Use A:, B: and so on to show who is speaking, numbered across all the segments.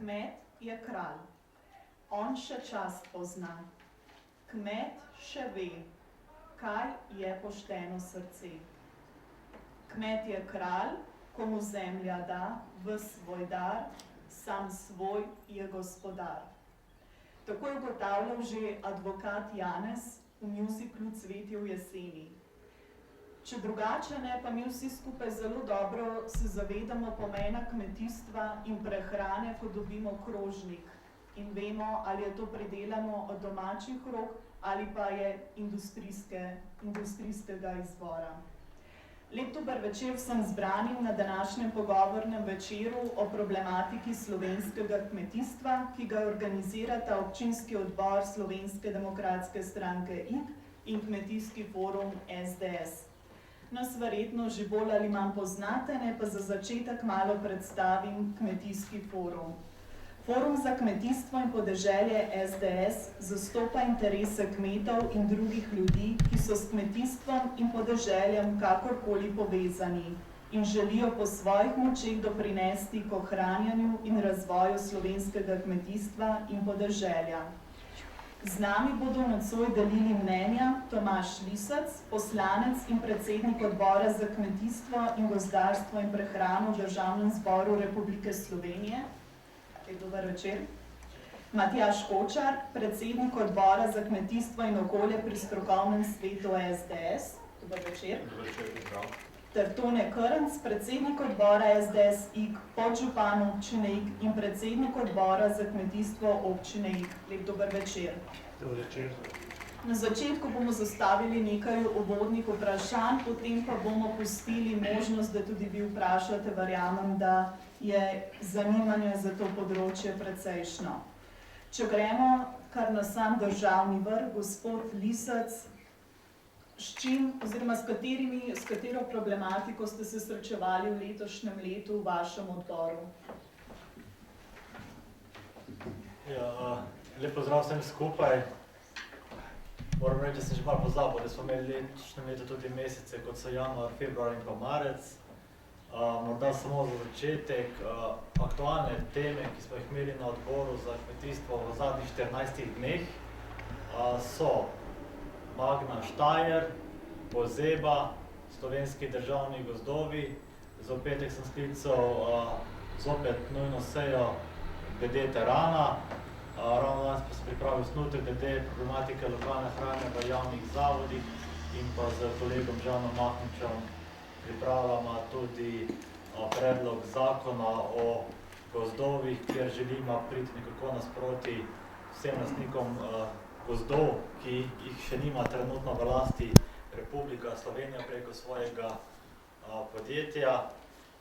A: Kmet je kralj, on še čast pozna. Kmet še ve, kaj je pošteno srce. Kmet je kralj, komu zemlja da v svoj dar, sam svoj je gospodar. Tako je ugotavljal že advokat Janez v mjuziklu Cvetje v jeseni. Če drugače ne, pa mi vsi skupaj zelo dobro se zavedamo pomena kmetijstva in prehrane, ko dobimo krožnik in vemo, ali je to pridelano od domačih rok ali pa je industrijskega izvora. Lep dober večer vsem zbranim na današnjem pogovornem večeru o problematiki slovenskega kmetijstva, ki ga organizirata občinski odbor Slovenske demokratske stranke IG in kmetijski forum SDS. Nas verjetno že bolj ali manj poznate, ne pa za začetek malo predstavim kmetijski forum. Forum za kmetijstvo in podeželje SDS zastopa interese kmetov in drugih ljudi, ki so s kmetijstvom in podeželjem kakorkoli povezani in želijo po svojih močeh doprinesti k ohranjanju in razvoju slovenskega kmetijstva in podeželja. Z nami bodo nocoj delili mnenja Tomaž Lisec, poslanec in predsednik odbora za kmetijstvo in gozdarstvo in prehrano v Državnem zboru Republike Slovenije. Dober večer. Matjaž Kočar, predsednik odbora za kmetijstvo in okolje pri strokovnem svetu SDS. Dober večer.
B: Dober večer, prav.
A: Ter Tone Krnc, predsednik odbora SDS IG, podžupan občine IG in predsednik odbora za kmetijstvo občine IG. Lep dober večer.
B: Dober večer.
A: Na začetku bomo zastavili nekaj uvodnih vprašanj, potem pa bomo pustili možnost, da tudi vi vprašate, verjamem, da je zanimanje za to področje precejšno. Če gremo kar na sam državni vrh, gospod Lisec, s čim oziroma s katero problematiko ste se srečevali v letošnjem letu v vašem odboru?
B: Lep pozdrav vsem skupaj. Moram reči, da sem že malo pozabil, da smo imeli letošnjem letu tudi mesece, kot so januar, februar in pa marec. Morda samo za začetek, aktualne teme, ki smo jih imeli na odboru za kmetijstvo v zadnjih 14 dneh, so Magna Štajer, Pozeba, Slovenski državni gozdovi. Za petek sem sklical zopet nujno sejo glede terana. Ravno danes pa sem pripravil osnutek glede problematike lokalne hrane v javnih zavodih in pa z kolegom Žanom Mahničem pripravljamo tudi predlog zakona o gozdovih, kjer želimo priti nekako nasproti vsem lastnikom gozdov, ki jih še nima trenutno v lasti Republika Slovenija preko svojega podjetja.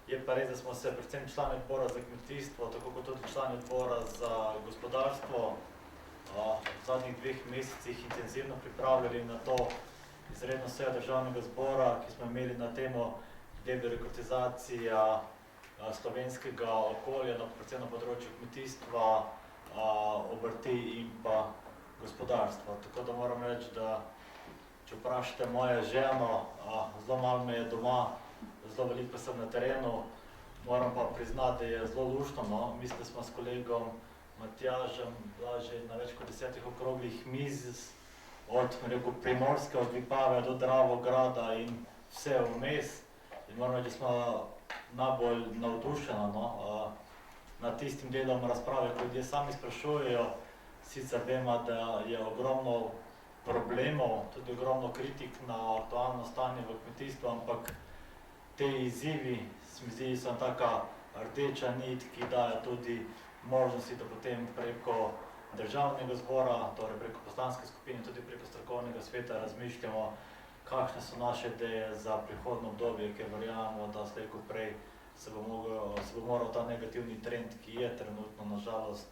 B: Je pa res, da smo se predvsem člani odbora za kmetijstvo, tako kot tudi člani odbora za gospodarstvo v zadnjih 2 mesecih intenzivno pripravljali na to izredno sejo Državnega zbora, ki smo imeli na temo debirokratizacija slovenskega okolja, predvsem na področju kmetijstva, obrti in pa gospodarstva. Tako da moram reči, da če vprašate mojo ženo, zelo malo me je doma, zelo veliko sem na terenu, moram pa priznati, da je zelo luštno. Mislim, da smo s kolegom Matjažem bila že na več kot 10 okroglih miz, od Primorske, od Vipave do Dravograda in vse vmes. In moram reči, da smo najbolj navdušeni nad tistim delom razprave, ko ljudje sami sprašujejo. Sicer vemo, da je ogromno problemov, tudi ogromno kritik na aktualno stanje v kmetijstvu, ampak te izzivi, se mi zdi, so taka rdeča nit, ki daje tudi možnosti, da potem preko Državnega zbora, torej preko poslanske skupine, tudi preko strokovnega sveta razmišljamo, kakšne so naše ideje za prihodnje obdobje, ker verjamemo, da slej ko prej se bo moral ta negativni trend, ki je trenutno na žalost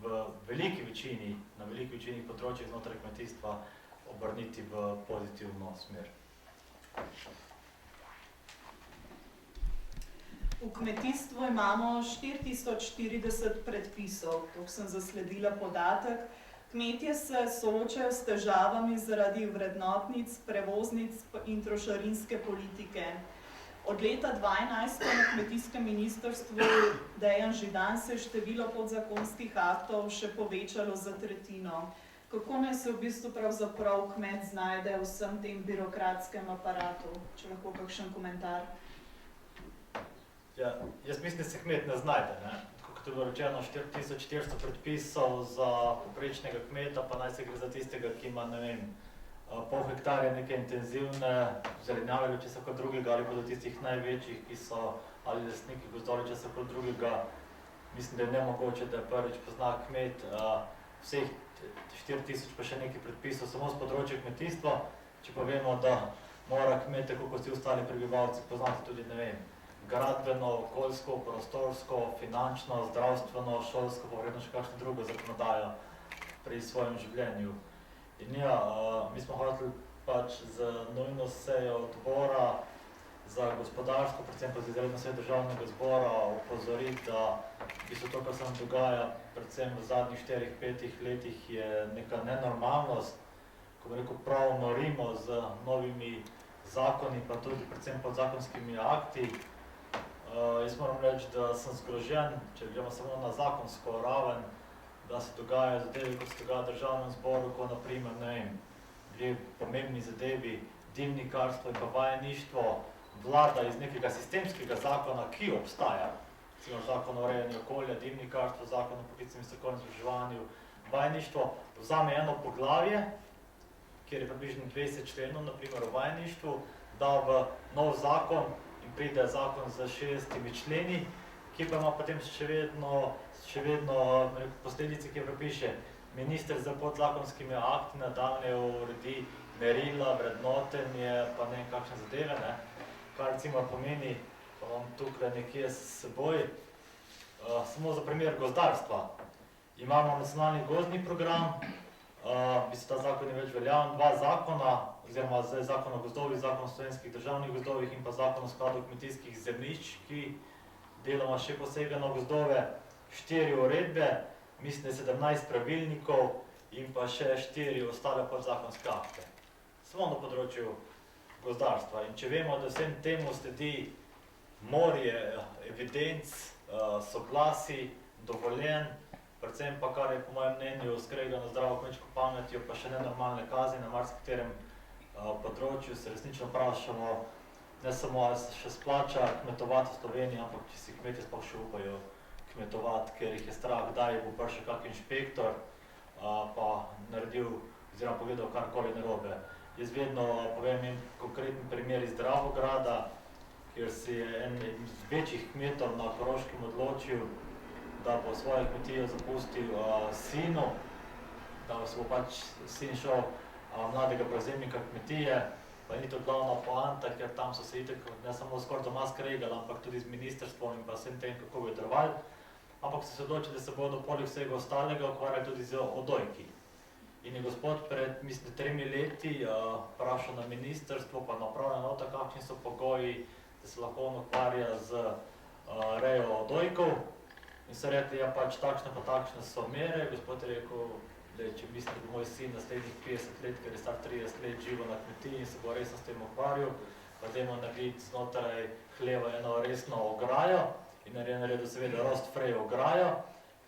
B: v veliki večini, na veliki večini področjih znotraj kmetijstva, obrniti v pozitivno smer.
A: V kmetijstvu imamo 4040 predpisov, to sem zasledila podatek. Kmetje se soočajo s težavami zaradi vrednotnic, prevoznic in trošarinske politike. Od leta 2012, ko na kmetijskem ministrstvu Dejan Židan, se je število podzakonskih aktov še povečalo za tretjino. Kako naj se v bistvu pravzaprav kmet znajde v vsem tem birokratskem aparatu? Če lahko kakšen komentar.
B: Ja, jaz mislim, da se kmet ne znajde, ne? Kot je bilo rečeno, 4400 predpisov za povprečnega kmeta, pa naj se gre za tistega, ki ima, ne vem, pol hektarja neke intenzivne zelenjave ali česa kot drugega, ali pa do tistih največjih, ki so ali lastniki gozdov ali česa kot drugega. Mislim, da je nemogoče, da prvič pozna kmet vseh 4000 pa še nekaj predpisov samo z področja kmetijstva, če pa vemo, da mora kmet, tako kot vsi ostali prebivalci, poznati tudi, ne vem, gradbeno, okoljsko, prostorsko, finančno, zdravstveno, šolsko, pa vredno še kakšno drugo zakonodajo pri svojem življenju. In ja, mi smo hoteli pač z nujno sejo odbora za gospodarstvo, predvsem pa z izredno sejo državnega zbora opozoriti, da v bistvu to, kar se nam dogaja, predvsem v zadnjih 4-5 letih, je neka nenormalnost, ko bi rekel, prav norimo z novimi zakoni, pa tudi predvsem podzakonskimi akti. Jaz moram reči, da sem zgrožen, če gremo samo na zakonsko raven, da se dogajajo zadeve, kot se dogaja v državnem zboru, ko naprimer, ne vem, dve pomembni zadevi, dimnikarstvo in pa vajeništvo, vlada iz nekega sistemskega zakona, ki obstaja, recimo zakon o urejanju okolja, dimnikarstvo, zakon o poklicnem in strokovnem izobraževanju, vajeništvo, vzame eno poglavje, kjer je približno 20 členov, naprimer o vajeništvu, da v nov zakon in pride zakon z 60 členi, ki pa ima potem še vedno posledice, ki prepiše minister za podzakonskimi akti, nadaljnje uredi merila, vrednotenje, pa ne vem kakšne zadeve, ne? Kar recimo pomeni, pa imam tukaj nekje s seboj, samo za primer gozdarstva. Imamo nacionalni gozdni program, v bistvu ta zakon je več veljaven, dva zakona, oziroma zdaj zakon o gozdovih, zakon o slovenskih državnih gozdovih in pa zakon o skladu kmetijskih zemljišč, ki deloma še posega na gozdove, 4 uredbe, mislim, da 17 pravilnikov in pa še 4 ostale podzakonske akte. Samo na področju gozdarstva. In če vemo, da vsem temu sledi morje evidenc, soglasi, dovoljen, predvsem pa, kar je po mojem mnenju skregano zdravo kmečko pametjo, pa še nenormalne kazni na marsikaterem področju, se resnično vprašamo, ne samo, ali se še splača kmetovati v Sloveniji, ampak če si kmetje sploh še upajo kmetovati, ker jih je strah, kdaj bo prišel kak inšpektor, pa naredil oziroma povedal karkoli narobe. Jaz vedno povem en konkreten primer iz Dravograda, kjer si je en iz večjih kmetov na Koroškem odločil, da bo svojo kmetijo zapustil sinu, da se bo pač sin šel mladega prevzemnika kmetije, pa ni to glavna poanta, ker tam so se itak ne samo skoraj doma skregali, ampak tudi z ministrstvom in pa vsem tem, kako bo drvali, ampak so se odločili, da se bodo poleg vsega ostalega ukvarjali tudi z odojki. In je gospod pred, mislim, 3 leti vprašal na ministrstvo, pa na upravna enota, kakšni so pogoji, da se lahko on ukvarja z rejo odojkov. In so rekli, ja pač takšne pa takšne so mere. Gospod je rekel, če mislim, da bo moj sin naslednjih 50 let, ker je star 30 let živo na kmetiji in se bo resno s tem ukvarjal, pa dajmo narediti znotraj hleva eno resno ograjo in je naredil seveda Rostfrej ograjo,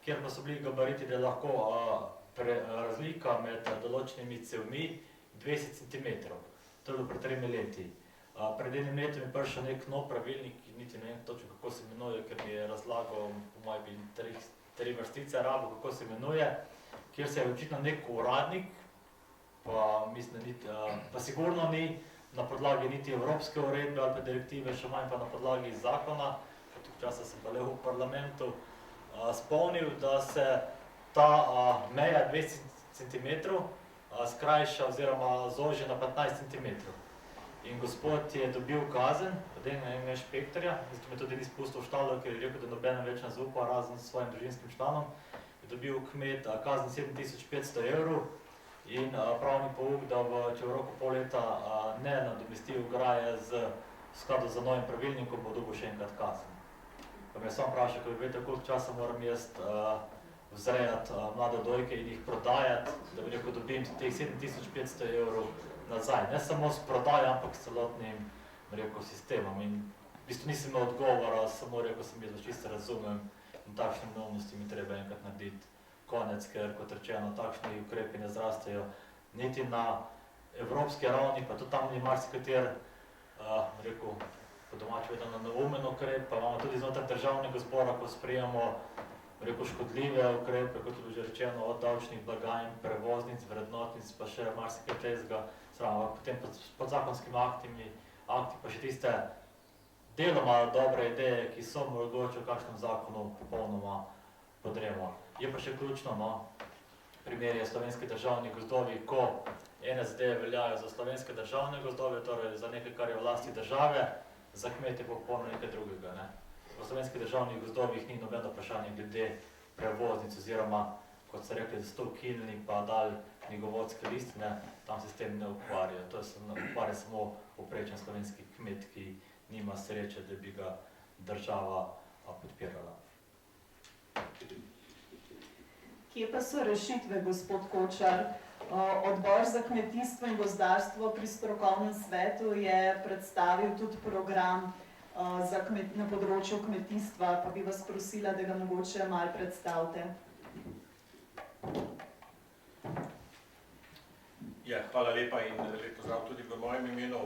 B: kjer pa so bili gabariti, da je lahko razlika med določenimi cevmi 20 cm. To je bilo pred 3 leti. Pred enim letom je prišel nek nov pravilnik, niti ne vem točno, kako se imenuje, ker mi je razlagal, po mojem bi 3 vrstice rabo, kako se imenuje, kjer se je očitno nek uradnik, pa mislim, pa sigurno ni na podlagi niti evropske uredbe ali pa direktive, še manj pa na podlagi zakona, ker tukaj časa sem pa levo v parlamentu, spomnil, da se ta meja 20 cm skrajša oziroma zoži na 15 cm. In gospod je dobil kazen od enega inšpektorja, zato me tudi ni spustil v štalo, ker je rekel, da nobenem več ne zaupa, razen s svojim družinskim članom. Je dobil kmet kazen 7500 evrov in pravni pouk, da če v roku pol leta ne nadomesti ograje v skladu z novim pravilnikom, bo dobil še enkrat kazen. Pa me sam vprašal, ko veste, koliko časa moram jaz vzrejati mlade odojke in jih prodajati, da bi rekel, dobim teh 7500 evrov nazaj. Ne samo s prodajo, ampak s celotnim sistemom. In v bistvu nisem imel odgovora, samo rekel sem, da čisto razumem in takšne neumnosti mi treba enkrat narediti konec, ker kot rečeno, takšni ukrepi ne zrastejo niti na evropski ravni, pa tudi tam ni marsikater, rekel, po domače vedeno neumen ukrep, pa imamo tudi znotraj državnega zbora, ko sprejemamo, rekel, škodljive ukrepe, kot je bilo že rečeno, od davčnih blagajn, prevoznic, vrednotnic, pa še marsikaj tezga, potem pod zakonskimi akti pa še tiste deloma dobre ideje, ki so mogoče v kakšnem zakonu popolnoma podremo. Je pa še ključno, primer je slovenski državni gozdovi, ko ene zadeve veljajo za slovenske državne gozdove, torej za nekaj, kar je v lasti države, za kmete pa popolno nekaj drugega. Ne? V slovenskih državnih gozdovih ni nobeno vprašanje glede prevoznic oziroma, kot ste rekli, da so ukinili pa dali knjigovodske listine, tam se s tem ne ukvarja. To se ukvarja samo povprečen slovenski kmet, ki nima sreče, da bi ga država podpirala.
A: Kje pa so rešitve, gospod Kočar? Odbor za kmetijstvo in gozdarstvo pri strokovnem svetu je predstavil tudi program na področju kmetijstva, pa bi vas prosila, da ga mogoče malo predstavite.
C: Ja, hvala lepa in lep pozdrav tudi v mojem imenu.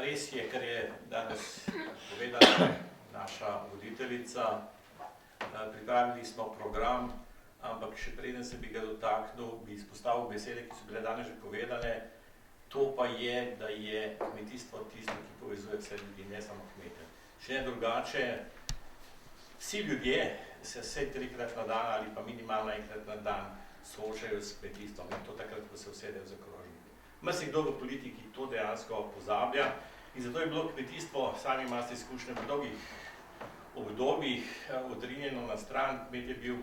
C: Res je, kar je danes povedala naša voditeljica. Pripravili smo program, ampak še preden se bi ga dotaknil, bi izpostavil besede, ki so bile danes že povedane. To pa je, da je kmetijstvo tisto, ki povezuje vse ljudi, ne samo kmete. Še ne drugače, vsi ljudje se vsaj 3-krat na dan ali pa minimalno 1-krat na dan soočajo s kmetijstvom in to takrat, ko se usedejo za krožniki. Marsikdo v politiki to dejansko pozablja in zato je bilo kmetijstvo, sami imate izkušnje v dolgih obdobjih, odrinjeno na stran. Kmet je bil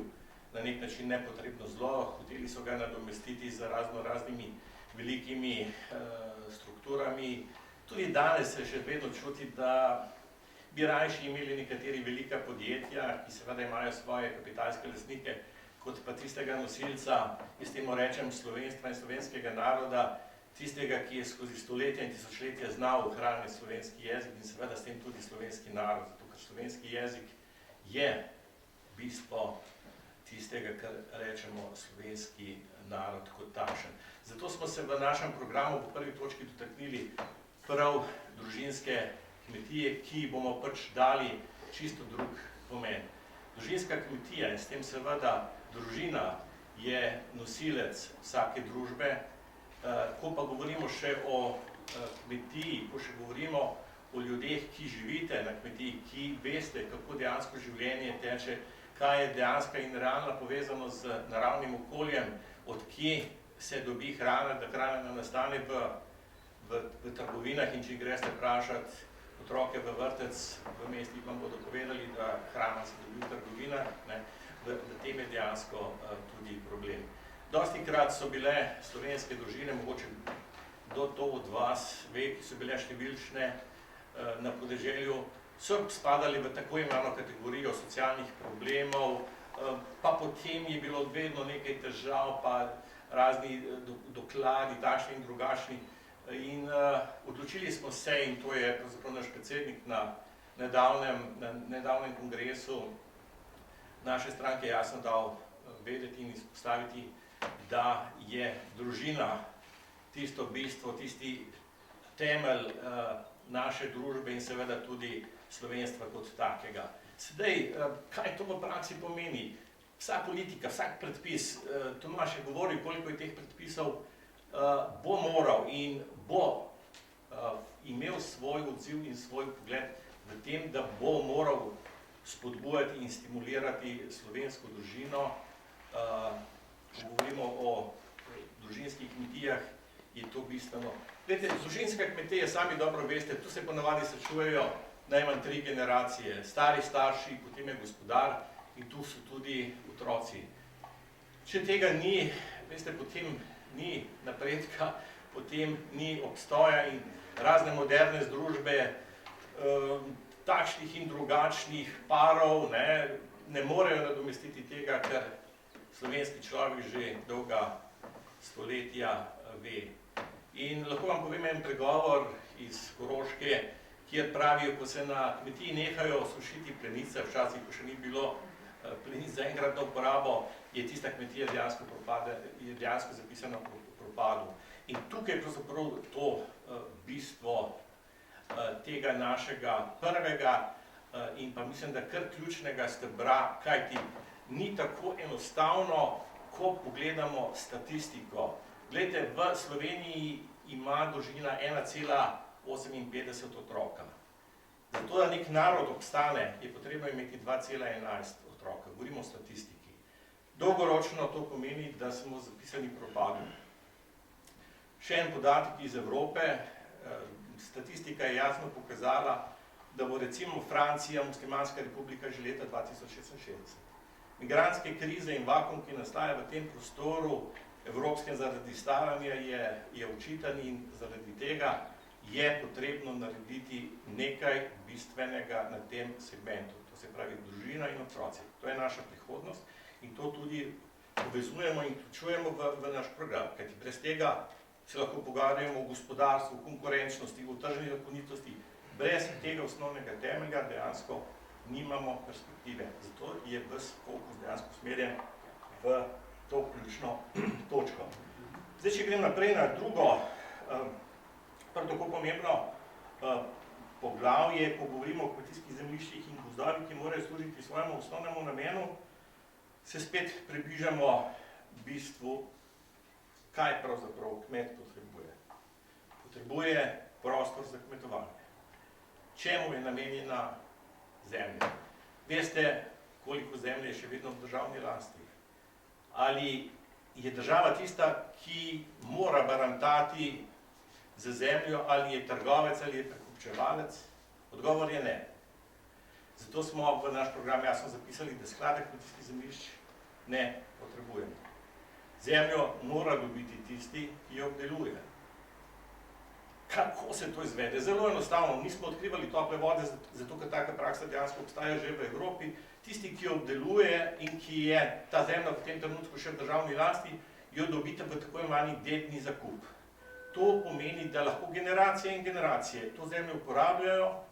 C: na nek način nepotrebno zlo, hoteli so ga nadomestiti z raznimi velikimi strukturami. Tudi danes se še vedno čuti, da bi rajši imeli nekateri velika podjetja, ki seveda imajo svoje kapitalske lastnike, kot pa tistega nosilca, jaz temu rečem, slovenstva in slovenskega naroda, tistega, ki je skozi stoletja in tisočletja znal ohraniti slovenski jezik in seveda s tem tudi slovenski narod, zato ker slovenski jezik je bistvo tistega, kar rečemo slovenski narod kot takšen. Zato smo se v našem programu v prvi točki dotaknili prav družinske kmetije, ki bomo pač dali čisto drug pomen. Družinska kmetija in s tem seveda družina je nosilec vsake družbe. Ko pa govorimo še o kmetiji, ko še govorimo o ljudeh, ki živite na kmetiji, ki veste, kako dejansko življenje teče, kaj je dejanska in realna povezanost z naravnim okoljem, od kje se dobi hrana, da hrana ne nastane v trgovinah in če greste vprašati otroke v vrtec, v mestih vam bodo povedali, da hrana se dobi v trgovinah, v tem je dejansko tudi problem. Dostikrat so bile slovenske družine, mogoče kdo to od vas ve, ki so bile številčne na podeželju, so spadali v tako imenovano kategorijo socialnih problemov, pa potem je bilo vedno nekaj težav, pa razni dokladi, takšni in drugačni. In odločili smo se, in to je pravzaprav naš predsednik na nedavnem kongresu naše stranke jasno dal vedeti in izpostaviti, da je družina tisto bistvo, tisti temelj naše družbe in seveda tudi slovenstva kot takega. Sedaj, kaj to v praksi pomeni? Vsa politika, vsak predpis, Tomaž je govoril, koliko je teh predpisov, bo moral in bo imel svoj odziv in svoj pogled v tem, da bo moral spodbujati in stimulirati slovensko družino. Ko govorimo o družinskih kmetijah, je to bistveno. Glejte, družinska kmetija, sami dobro veste, tu se ponavadi srečujejo najmanj 3 generacije, stari starši, potem je gospodar in tu so tudi otroci. Če tega ni, veste, potem ni napredka, potem ni obstoja in razne moderne združbe, takšnih in drugačnih parov ne morejo nadomestiti tega, kar slovenski človek že dolga stoletja ve. In lahko vam povem en pregovor iz Koroške, kjer pravijo, ko se na kmetiji nehajo sušiti plenice, včasih, ko še ni bilo plenic za enkratno uporabo, je tista kmetija dejansko zapisana v propadu. In tukaj je pravzaprav to bistvo tega našega prvega in pa mislim, da kar ključnega stebra, kajti ni tako enostavno, ko pogledamo statistiko. Glejte, v Sloveniji ima družina 1,58 otroka. Zato, da nek narod obstane, je potrebno imeti 2,11 otroka. Govorimo o statistiki. Dolgoročno to pomeni, da smo zapisani v propadu. Še en podatek iz Evrope. Statistika je jasno pokazala, da bo recimo Francija, muslimanska republika, že leta 2066. Migrantske krize in vakuum, ki nastaja v tem prostoru evropskem zaradi staranja, je očiten in zaradi tega je potrebno narediti nekaj bistvenega na tem segmentu. To se pravi družina in otroci. To je naša prihodnost in to tudi povezujemo in vključujemo v naš program. Kajti brez tega se lahko pogovarjamo o gospodarstvu, konkurenčnosti, o tržni zakonitosti. Brez tega osnovnega temelja dejansko nimamo perspektive. Zato je ves fokus dejansko usmerjen v to ključno točko. Zdaj, če grem naprej na drugo, prav tako pomembno poglavje, ko govorimo o kmetijskih zemljiščih in gozdovih, ki morajo služiti svojemu osnovnemu namenu, se spet približamo bistvu, kaj pravzaprav kmet potrebuje. Potrebuje prostor za kmetovanje. Čemu je namenjena zemlja? Veste, koliko zemlje je še vedno v državni lasti? Ali je država tista, ki mora barantati za zemljo, ali je trgovec, ali je prekupčevalec? Odgovor je ne. Zato smo v naš program jasno zapisali, da sklade kmetijskih zemljišč ne potrebujemo. Zemljo mora dobiti tisti, ki jo obdeluje. Kako se to izvede? Zelo enostavno, nismo odkrivali tople vode, zato ker taka praksa dejansko obstaja že v Evropi. Tisti, ki jo obdeluje in ki je ta zemlja v tem trenutku še v državni lasti, jo dobite v tako imenovani dedni zakup. To pomeni, da lahko generacije in generacije to zemljo uporabljajo,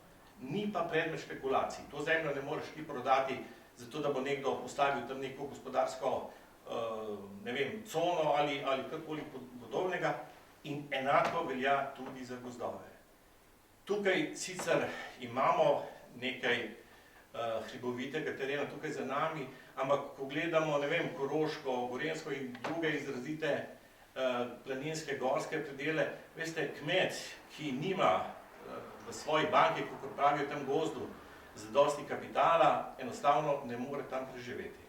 C: ni pa predmet špekulacij. To zemljo ne moreš ti prodati, zato da bo nekdo postavil tam neko gospodarsko cono ali karkoli podobnega. In enako velja tudi za gozdove. Tukaj sicer imamo nekaj hribovitega terena tukaj za nami, ampak ko gledamo, Koroško, Gorenjsko in druge izrazite planinske, gorske predele, veste, kmet, ki nima v svoji banki, kako pravijo tam gozdu, zadosti kapitala, enostavno ne more tam preživeti.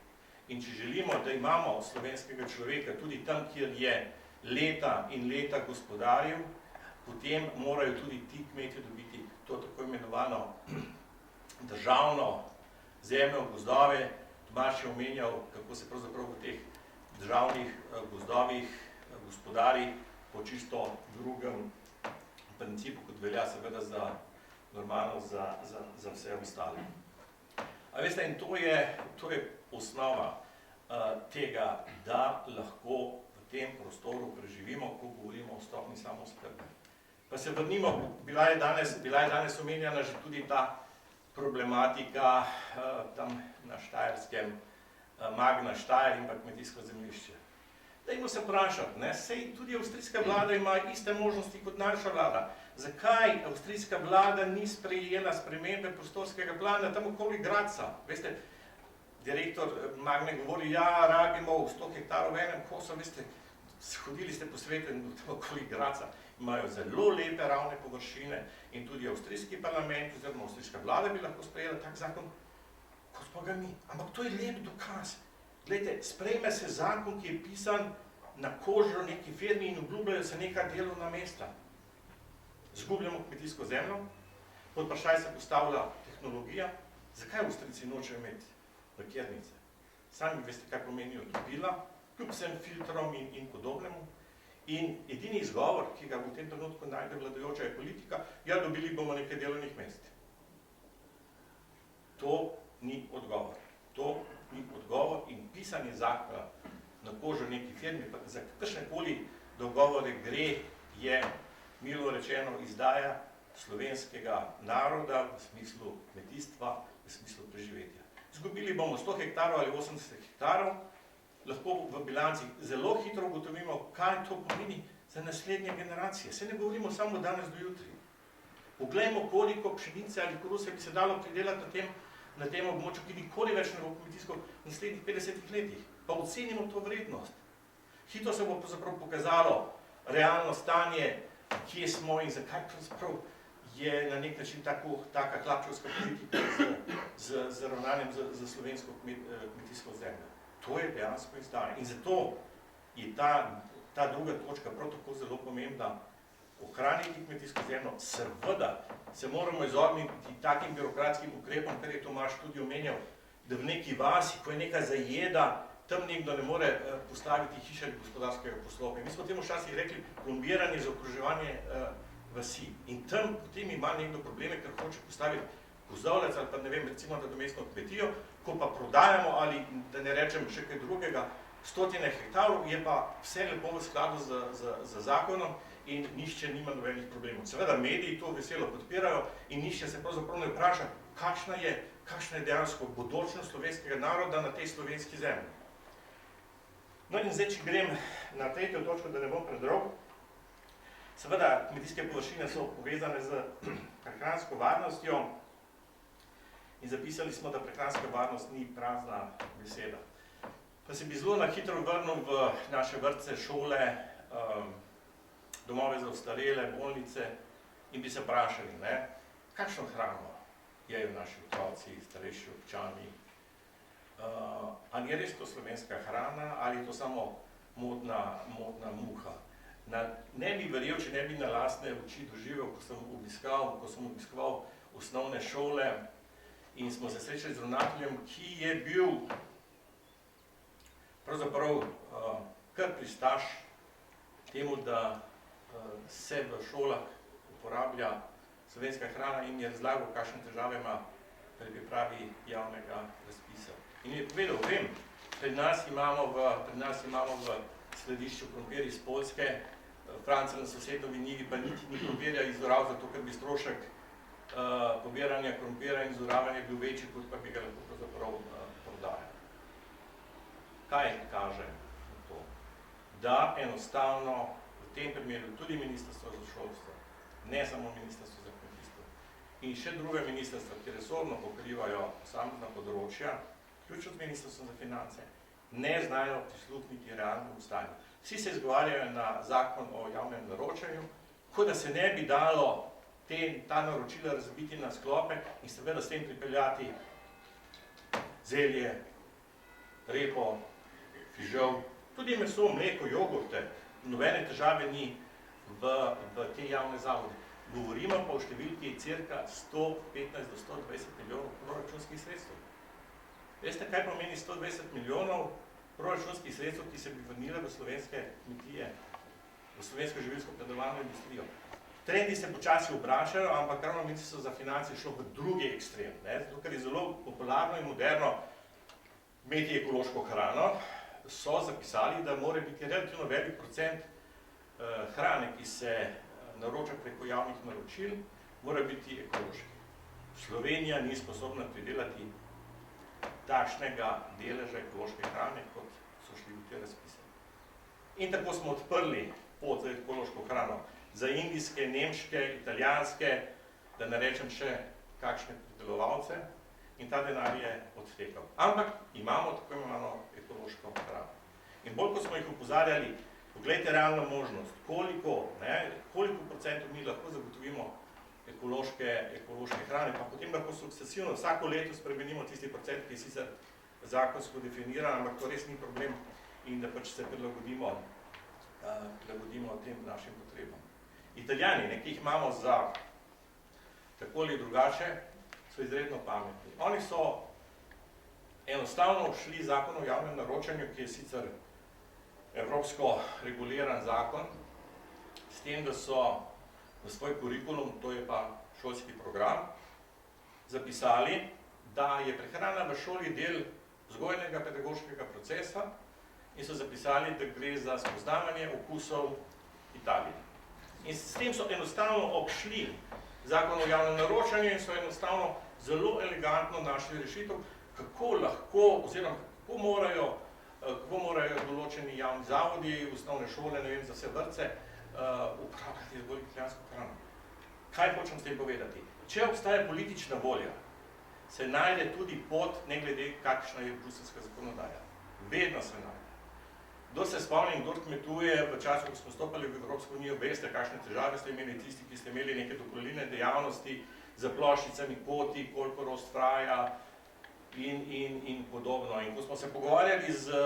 C: In če želimo, da imamo slovenskega človeka tudi tam, kjer je leta in leta gospodarjev, potem morajo tudi ti kmetje dobiti to tako imenovano državno zemljo, gozdove. Tomaž je omenjal, kako se pravzaprav v teh državnih gozdovih gospodari po čisto drugem principu, kot velja seveda za normalno za vse ostale. A veste, in to je osnova tega, da lahko v tem prostoru preživimo, ko govorimo o stopnji samooskrbe. Pa se vrnimo, bila je danes omenjena že tudi ta problematika tam na Štajerskem, Magna Štajer in pa kmetijsko zemljišče. Dajmo se vprašati, sej tudi avstrijska vlada ima iste možnosti kot naša vlada. Zakaj avstrijska vlada ni sprejela spremembe prostorskega plana tam okoli Gradca? Veste, direktor Magne govori, ja, rabimo 100 hektarov v enem kosu, veste, hodili ste po svetu in okoli Gradca, imajo zelo lepe ravne površine in tudi avstrijski parlament oziroma avstrijska vlada bi lahko sprejela tak zakon, kot pa ga mi. Ampak to je lep dokaz. Glejte, sprejme se zakon, ki je pisan na kožo neki firmi in obljubljajo se neka delovna mesta. Zgubljamo kmetijsko zemljo, pod vprašaj se postavlja tehnologija. Zakaj Avstrijci nočejo imeti parkirnice? Sami veste, kaj pomenijo topila, kljub vsem filtrom in podobnemu. In edini izgovor, ki ga v tem trenutku najde vladajoča, je politika, ja, dobili bomo nekaj delovnih mest. To ni odgovor. To ni odgovor in pisanje zakona na kožo neki firmi, pa za kakršnekoli dogovore gre, je, milo rečeno, izdaja slovenskega naroda v smislu kmetijstva, v smislu preživetja. Izgubili bomo 100 hektarov ali 80 hektarov, lahko v bilanci zelo hitro ugotovimo, kaj to pomeni za naslednje generacije. Se ne govorimo samo danes do jutri. Poglejmo, koliko pšenice ali koruse bi se dalo pridelati na tem območju, ki nikoli več ne bo kmetijsko v naslednjih 50 letih. Pa ocenimo to vrednost. Hitro se bo pravzaprav pokazalo realno stanje, kje smo in zakaj pravzaprav je na nek način taka hlapčevska politika z ravnanjem za slovensko kmetijsko zemljo. To je dejansko izdanje. In zato je ta druga točka prav tako zelo pomembna. Ohraniti kmetijsko zemljo, seveda se moramo izogniti takim birokratskim ukrepom, kar je Tomaž tudi omenjal, da v neki vasi, ko je nekaj zajeda, tam nekdo ne more postaviti hiše ali gospodarskega poslopja. Mi smo temu včasih rekli plombiranje za okruževanje vasi. In tam potem ima nekdo probleme, ker hoče postaviti kozolec ali pa ne vem, recimo nadomestno kmetijo, ko pa prodajamo ali, da ne rečem še kaj drugega, 100 hektarov, je pa vse lepo v skladu z zakonom in nišče nima nobenih problemov. Seveda mediji to veselo podpirajo in nišče se pravzaprav ne vpraša, kakšna je dejansko bodočnost slovenskega naroda na tej slovenski zemlji. No in zdaj, če grem na tretjo točko, da ne bom predolg. Seveda, kmetijske površine so povezane z prehransko varnostjo in zapisali smo, da prehranska varnost ni prazna beseda. Pa se bi zelo na hitro vrnil v naše vrtce, šole, domove za ostarele, bolnice in bi se vprašali, kakšno hrano jejo naši otroci, starejši občani. Ali je res to slovenska hrana ali je to samo modna muha? Ne bi verjel, če ne bi na lastne oči doživel, ko sem obiskoval osnovne šole in smo se srečali z ravnateljem, ki je bil pravzaprav kar pristaš temu, da se v šolah uporablja slovenska hrana in je razlagal, kakšne težave ima pri pripravi javnega razpisa. In je povedal, vem, pred nas imamo v skladišču krompir iz Poljske, Francija na sosedovi njivi pa niti ni krompirja izoral, zato ker bi strošek pobiranja krompira in izoravanja bil večji, kot pa bi ga lahko pravzaprav prodajal. Kaj kaže to? Da enostavno v tem primeru tudi Ministrstvo za šolstvo, ne samo Ministrstvo za kmetijstvo in še druga ministrstva, ki resorno pokrivajo posamezna področja, vključno z Ministrstvom za finance, ne znajo prisluhniti realnemu stanju. Vsi se izgovarjajo na zakon o javnem naročanju, kot da se ne bi dalo ta naročila razbiti na sklope in seveda s tem pripeljati zelje, repo, fižol, tudi meso, mleko, jogurte, nobene težave ni v te javne zavode. Govorimo pa o številki cirka 115 do 120 milijonov proračunskih sredstev. Veste, kaj pomeni 120 milijonov proračunskih sredstev, ki se bi vrnile v slovenske kmetije, v slovensko živilsko predelovalno industrijo? Trendi se počasi obračajo, ampak ravno Ministrstvo za finance je šlo v drugi ekstrem, zato ker je zelo popularno in moderno imeti ekološko hrano, so zapisali, da mora biti relativno velik procent hrane, ki se naroča preko javnih naročil, mora biti ekološki. Slovenija ni sposobna pridelati takšnega deleža ekološke hrane, kot so šli v te razpise. In tako smo odprli pot za ekološko hrano za indijske, nemške, italijanske, da ne rečem še kakšne pridelovalce, in ta denar je odtekal. Ampak imamo tako imenovano ekološko hrano. In bolj, ko smo jih opozarjali, poglejte realno možnost, koliko procentov mi lahko zagotovimo ekološke hrane, pa potem lahko sukcesivno vsako leto spremenimo tisti procent, ki je sicer zakonsko definiran, ampak to res ni problem in da pač se prilagodimo tem našim potrebam. Italijani, ki jih imamo za tako ali drugače, so izredno pametni. Oni so enostavno šli zakon o javnem naročanju, ki je sicer evropsko reguliran zakon, s tem, da so v svoj kurikulum, to je pa šolski program, zapisali, da je prehrana v šoli del vzgojnega pedagoškega procesa in so zapisali, da gre za spoznavanje okusov Italije. In s tem so enostavno obšli zakon o javnem naročanju in so enostavno zelo elegantno našli rešitev, kako lahko, oziroma kako morajo določeni javni zavodi, osnovne šole, ne vem, za vse vrtce, uporabljati vegetarijansko hrano. Kaj hočem s tem povedati? Če obstaja politična volja, se najde tudi pot, ne glede kakšna je bruselska zakonodaja. Vedno se najde. Kdo se spomnim, kdo kmetuje, v času, ko smo stopali v Evropsko unijo, veste, kakšne težave ste imeli tisti, ki ste imeli neke dopolnilne dejavnosti za ploščicami, koti, koliko rost traja in podobno. In ko smo se pogovarjali z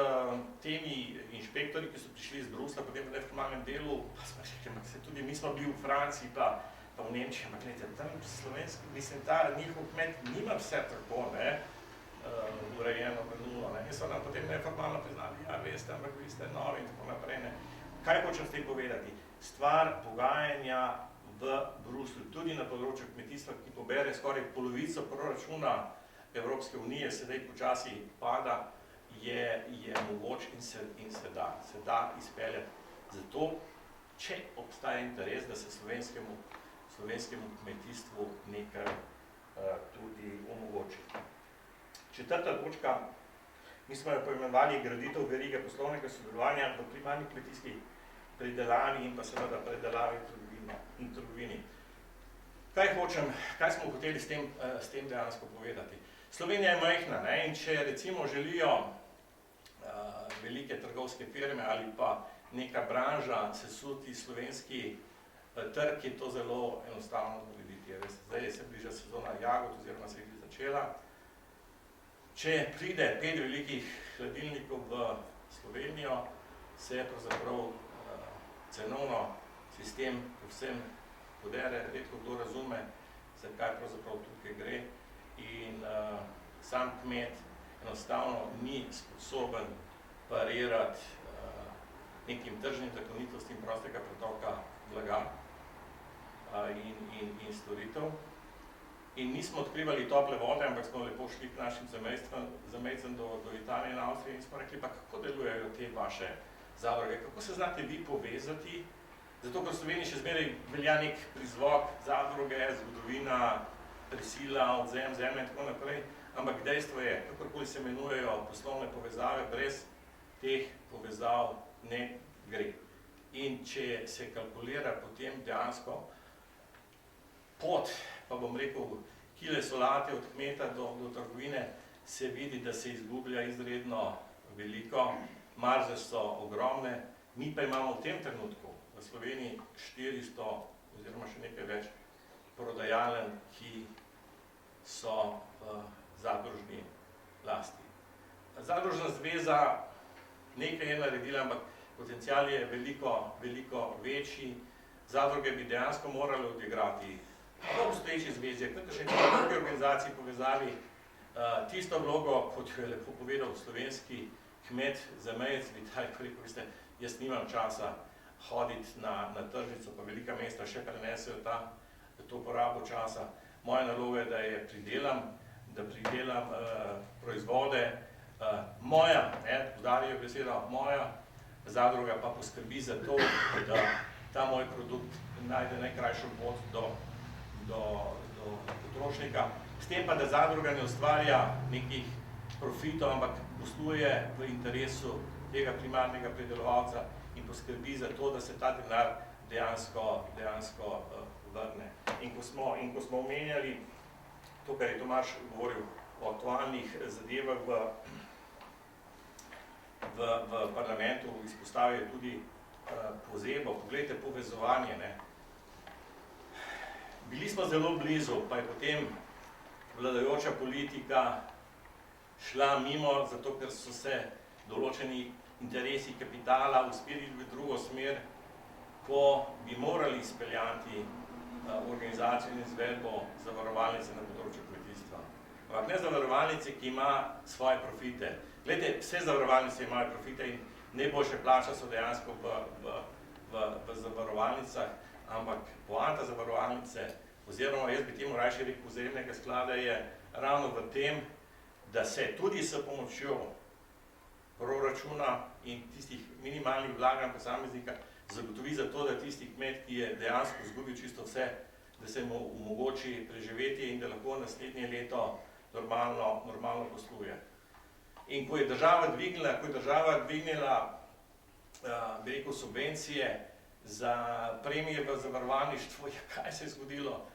C: temi inšpektorji, ki so prišli iz Brusla, potem v neformalnem delu, pa smo rekli, se tudi mi smo bili v Franciji, pa v Nemčiji, ampak gledajte, tam slovenski, mislim, ta njihov kmet nima vse tako, ne, urejeno v nulo, ne, in so nam potem neformalno priznali, ja, veste, ampak vi ste novi in tako naprej, ne. Kaj hočem s tem povedati? Stvar pogajanja v Bruslju, tudi na področju kmetijstva, ki pobere skoraj polovico proračuna Evropske unije, sedaj počasi pada, je mogoč in se da izpeljati. Zato, če obstaja interes, da se slovenskemu kmetijstvu nekaj tudi omogoči. Četrta točka, mi smo jo poimenovali graditev verige poslovnega sodelovanja v primarni kmetijski pridelavi in pa seveda predelavi in trgovini. Kaj smo hoteli s tem dejansko povedati? Slovenija je majhna, ne, in če recimo želijo velike trgovske firme ali pa neka branža sesuti slovenski trg, je to zelo enostavno narediti. Zdaj se bliža sezona jagod oziroma se je začela. Če pride 5 velikih hladilnikov v Slovenijo, se pravzaprav cenovno sistem povsem podere, redko kdo razume, zakaj pravzaprav tukaj gre in sam kmet enostavno ni sposoben parirati nekim tržnim zakonitostim prostega pretoka blaga in storitev. In nismo odkrivali tople vode, ampak smo lepo šli k našim zamejcem do Italije in Avstrije in smo rekli, pa kako delujejo te vaše zadruge, kako se znate vi povezati, zato ker v Sloveniji še zmeraj velja nek prizvok zadruge, zgodovina, prisila, odzem, zemlja in tako naprej, ampak dejstvo je, kakorkoli se imenujejo poslovne povezave, brez teh povezav ne gre. In če se kalkulira potem dejansko pot, pa bom rekel, kile solate od kmeta do trgovine, se vidi, da se izgublja izredno veliko, marže so ogromne, mi pa imamo v tem trenutku v Sloveniji 400 oziroma še nekaj več prodajaln, ki so v zadružni lasti. Zadružna zveza nekaj je naredila, ampak potencial je veliko večji. Zadruge bi dejansko morali odigrati v obstoječi zvezi, kakšne druge organizacije povezali tisto vlogo, kot je lepo povedal slovenski kmet, zamejec v Italiji, ko rekel, veste, jaz nimam časa hoditi na tržnico, pa velika mesta še prenesejo to porabo časa. Moja naloga je, da je pridelam proizvode, moja, podarijo besedo, moja zadruga pa poskrbi za to, da ta moj produkt najde najkrajšo pot do potrošnika, s tem pa, da zadruga ne ustvarja nekih profitov, ampak posluje v interesu tega primarnega pridelovalca in poskrbi za to, da se ta denar dejansko vrne. In ko smo omenjali to, kar je Tomaž govoril o aktualnih zadevah v parlamentu, izpostavil tudi pozebo, poglejte povezovanje, ne. Bili smo zelo blizu, pa je potem vladajoča politika šla mimo, zato ker so se določeni interesi kapitala uspeli v drugo smer, ko bi morali izpeljati organizacijo in izvedbo zavarovalnice na področju kmetijstva. Ampak ne zavarovalnice, ki ima svoje profite. Glejte, vse zavarovalnice imajo profite in najboljše plača so dejansko v zavarovalnicah, ampak poanta zavarovalnice, oziroma jaz bi temu rajši rekel vzajemnega sklada, je ravno v tem, da se tudi s pomočjo proračuna in tistih minimalnih vlaganj posameznika zagotovi za to, da tisti kmet, ki je dejansko izgubil čisto vse, da se mu omogoči preživeti in da lahko naslednje leto normalno posluje. In ko je država dvignila, bi rekel, subvencije za premije v zavarovalništvu, kaj se je zgodilo?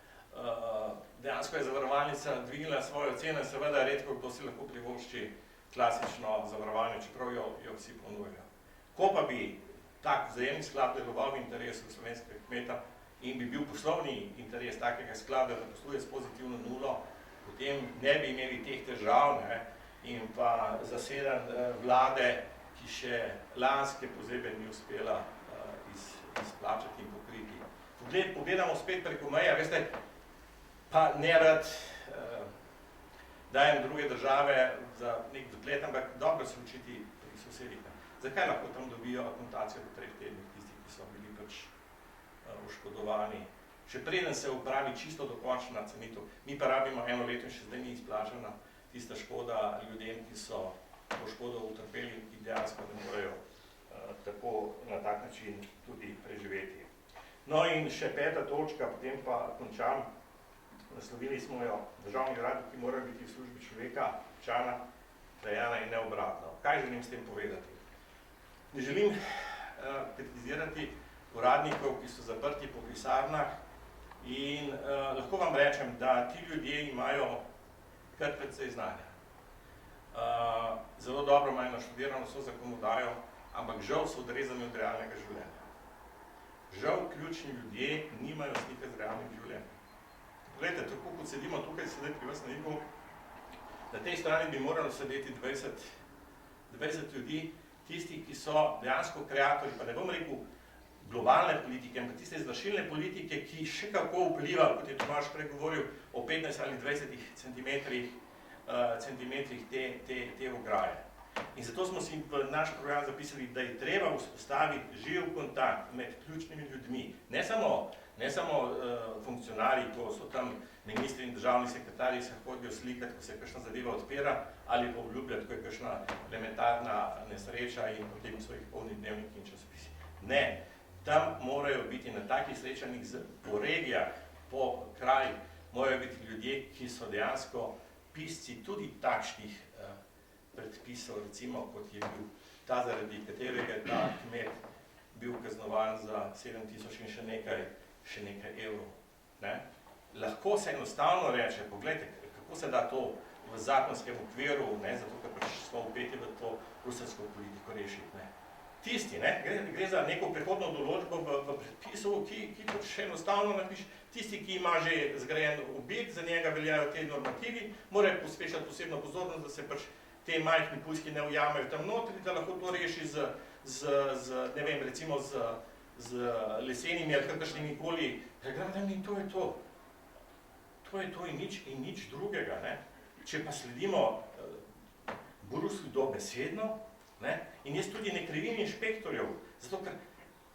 C: Dejansko je zavarovalnica dvignila svojo ceno, seveda redko kdo si lahko privošči klasično zavarovanje, čeprav jo vsi ponujajo. Ko pa bi tak vzajemni sklad deloval v interesu slovenskega kmeta in bi bil poslovni interes takega sklada, da posluje s pozitivno nulo, potem ne bi imeli teh težav, ne, in pa zaseden vlade, ki še lanske pozebe ni uspela izplačati in pokriti. Pogledamo spet preko meja, veste, pa ne rad dajem druge države za nek doplet, ampak dobro se učiti pri sosedih. Zakaj lahko tam dobijo akontacijo v 3 tednih tisti, ki so bili pač oškodovani? Še preden se upravi čisto dokončna cenitev. Mi pa rabimo 1 leto in še zdaj ni izplačana tista škoda ljudem, ki so to škodo utrpeli in dejansko ne morejo tako na tak način tudi preživeti. No in še 5. točka, potem pa končam. Naslovili smo jo državni uradniki morajo biti v službi človeka, občana, krajana in ne obratno. Kaj želim s tem povedati? Ne želim kritizirati uradnikov, ki so zaprti po pisarnah in lahko vam rečem, da ti ljudje imajo kar precej znanja. Zelo dobro imajo naštudirano vso zakonodajo, ampak žal so odrezani od realnega življenja. Žal ključni ljudje nimajo stika z realnim življenjem. Poglejte, tako kot sedimo tukaj sedaj pri vas na Igu, na tej strani bi moralo sedeti 20 ljudi, tisti, ki so dejansko kreatorji, pa ne bom rekel globalne politike, ampak tiste izvršilne politike, ki še kako vpliva, kot je Tomaž pregovoril, o 15 ali 20 centimetrih te ograje. In zato smo si v naš program zapisali, da je treba vzpostaviti živ kontakt med ključnimi ljudmi, ne samo funkcionarji, ko so tam ministri in državni sekretarji se hodijo slikati, ko se kakšna zadeva odpira, ali pa obljubljati, ko je kakšna elementarna nesreča in potem so jih polni dnevniki in časopisi. Ne, tam morajo biti na takih srečanjih po regijah, po krajih, morajo biti ljudje, ki so dejansko pisci tudi takšnih predpisov, recimo, kot je bil ta, zaradi katerega je ta kmet bil kaznovan za 7.000 in še nekaj evrov. Ne? Lahko se enostavno reče, pogledajte, kako se da to v zakonskem okviru, ne, zato ker pač smo upeti v to bruselsko politiko rešiti. Ne? Tisti, ne, gre za neko prehodno določbo v predpisu, ki pač še enostavno napiše, tisti, ki ima že zgrajen objekt, za njega veljajo te normativi, morajo posvečati posebno pozornost, da se pač te majhni pujski ne ujamejo tam notri, da lahko to reši ne vem, recimo z lesenimi ali kakršnimi koli pregradami in to je to. To je to in nič drugega. Ne? Če pa sledimo Bruslu dobesedno, ne? In jaz tudi ne krivim inšpektorjev, zato ker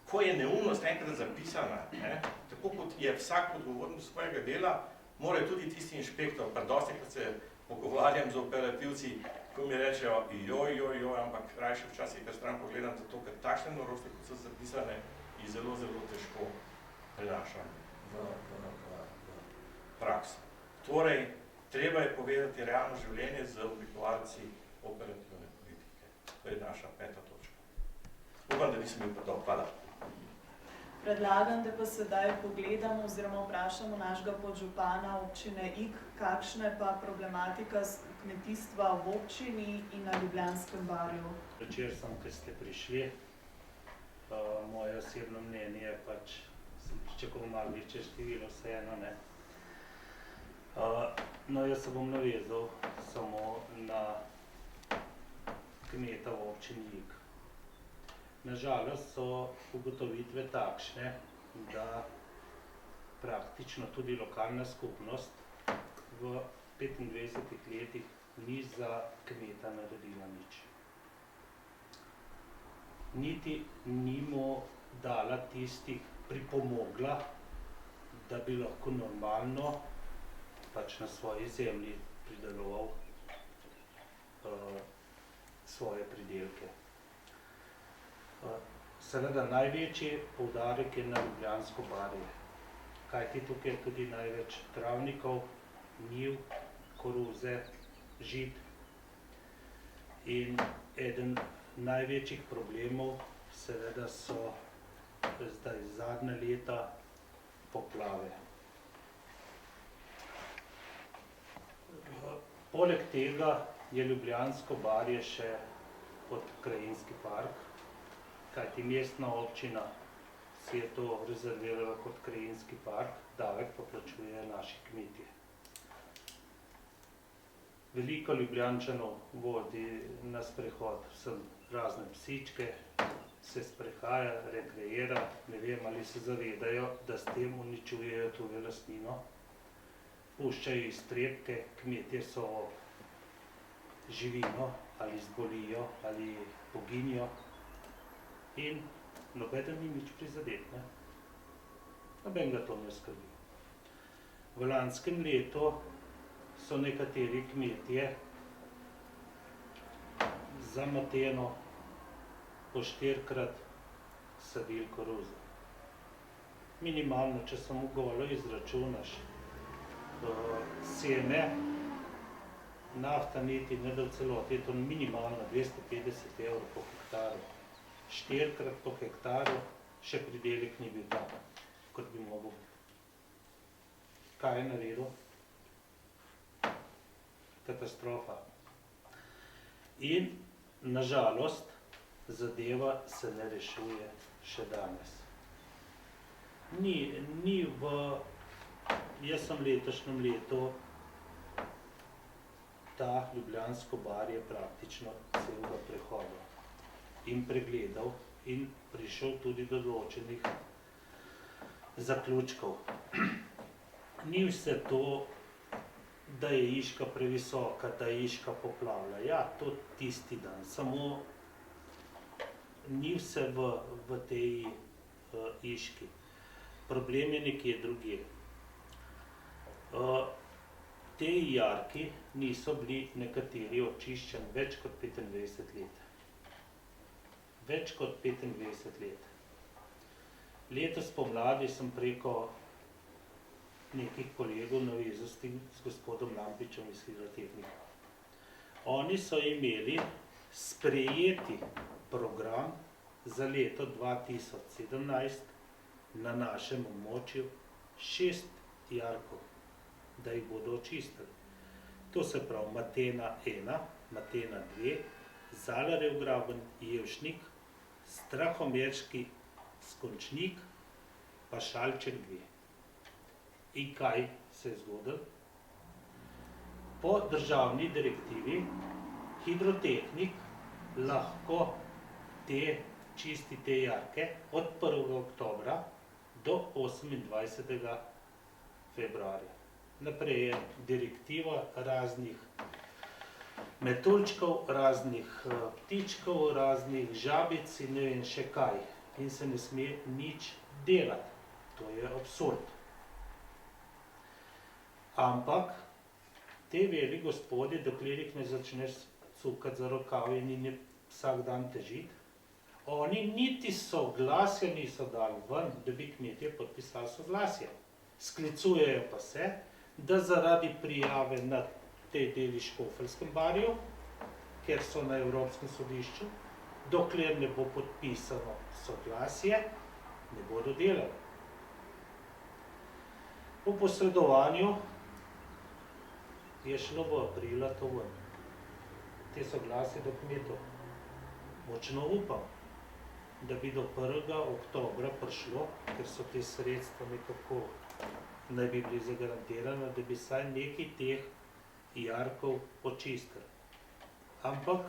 C: ko je neumnost enkrat zapisana, ne? Tako kot je vsak odgovoren svojega dela, mora tudi tisti inšpektor, pa dostikrat se pogovarjam z operativci, ko mi rečejo, joj, ampak rajše včasih kar stran pogledam, zato ker takšne norosti, kot so zapisane, jih zelo težko prenašam v prakso. Torej, treba je povedati realno življenje z oblikovalci operativne politike. To je naša 5. točka. Upam, da nisem bil predolg. Hvala.
A: Predlagam, da pa sedaj pogledamo oziroma vprašamo našega podžupana občine Ig, kakšna je pa problematika kmetijstva v občini in na Ljubljanskem barju.
D: Večer sem, ko ste prišli, moje osebno mnenje je pač, sem pričakoval malo večje število, vseeno, ne. No, jaz se bom navezal samo na kmeta v občini Ig. Nažalost so ugotovitve takšne, da praktično tudi lokalna skupnost v 25 letih ni za kmeta naredila nič. Niti ni mu dala tistih pripomogla, da bi lahko normalno pač na svoji zemlji prideloval svoje pridelke. Seveda največji poudarek je na Ljubljansko barje. kajti tukaj je tudi največ travnikov, njiv, koruze, žit. In eden največjih problemov seveda so zdaj zadnja leta poplave. Poleg tega je Ljubljansko barje še kot krajinski park, kajti mestna občina si je to rezervirala kot krajinski park, davek pa plačujejo naši kmetje. Veliko Ljubljančanov vodi na sprehod, sem razne psičke, se sprehaja, rekreira, ne vem, ali se zavedajo, da s tem uničujejo tujo lastnino, puščajo iztrebke, kmetje so živino, ali zbolijo, ali poginijo in nobeden ni nič prizadet, ne? Nobenega to ne skrbi. V lanskem letu so nekateri kmetje za Mateno po 4-krat sadili koruzo. Minimalno, če samo golo izračunaš, seme, nafta niti ne da v celoti, je to minimalno 250 € po hektaru. 4-krat po hektaru, še pridelek ni bil tak, kot bi mogel. Kaj je naredil? Katastrofa. In nažalost zadeva se ne rešuje še danes. Jaz sem letošnjem letu ta Ljubljansko barje praktično celega prehodil in pregledal in prišel tudi do določenih zaključkov. Ni vse to, da je Iška previsoka, da je Iška poplavlja. Ja, to tisti dan, samo ni vse v tej Iški. Problem je nekje drugje. Te jarki niso bili nekateri očiščeni več kot 25 let. Več kot 25 let. Letos pomladi sem preko nekih kolegov navezal s gospodom Lampičem iz Hidrotehnika. Oni so imeli sprejeti program za leto 2017 na našem območju 6 jarkov, da jih bodo očistili. To se pravi Matena 1, Matena 2, Zalarjev graben, Jevšnik, Strahomerški Skončnik pa Šalček 2. In kaj se je zgodilo? Po državni direktivi Hidrotehnik lahko čisti te jarke od 1. oktobra do 28. februarja. Naprej je direktiva raznih metuljčkov, raznih ptičkov, raznih žabic in ne vem še kaj. In se ne sme nič delati. To je absurd. Ampak te veli gospodje, dokler jih ne začneš cukati za rokav in jih vsak dan težiti, oni niti soglasja niso dali ven, da bi kmetje podpisali soglasje. Sklicujejo pa se, da zaradi prijave na tej deli Škofelskem barju, ker so na Evropskem sodišču, dokler ne bo podpisano soglasje, ne bodo delali. Po posredovanju je šlo v aprila to ven. Te soglasje do kmetov. Močno upam, da bi do 1. oktobra prišlo, ker so te sredstva nekako naj bi bili zagarantirane, da bi saj nekaj teh jarkov očistili. Ampak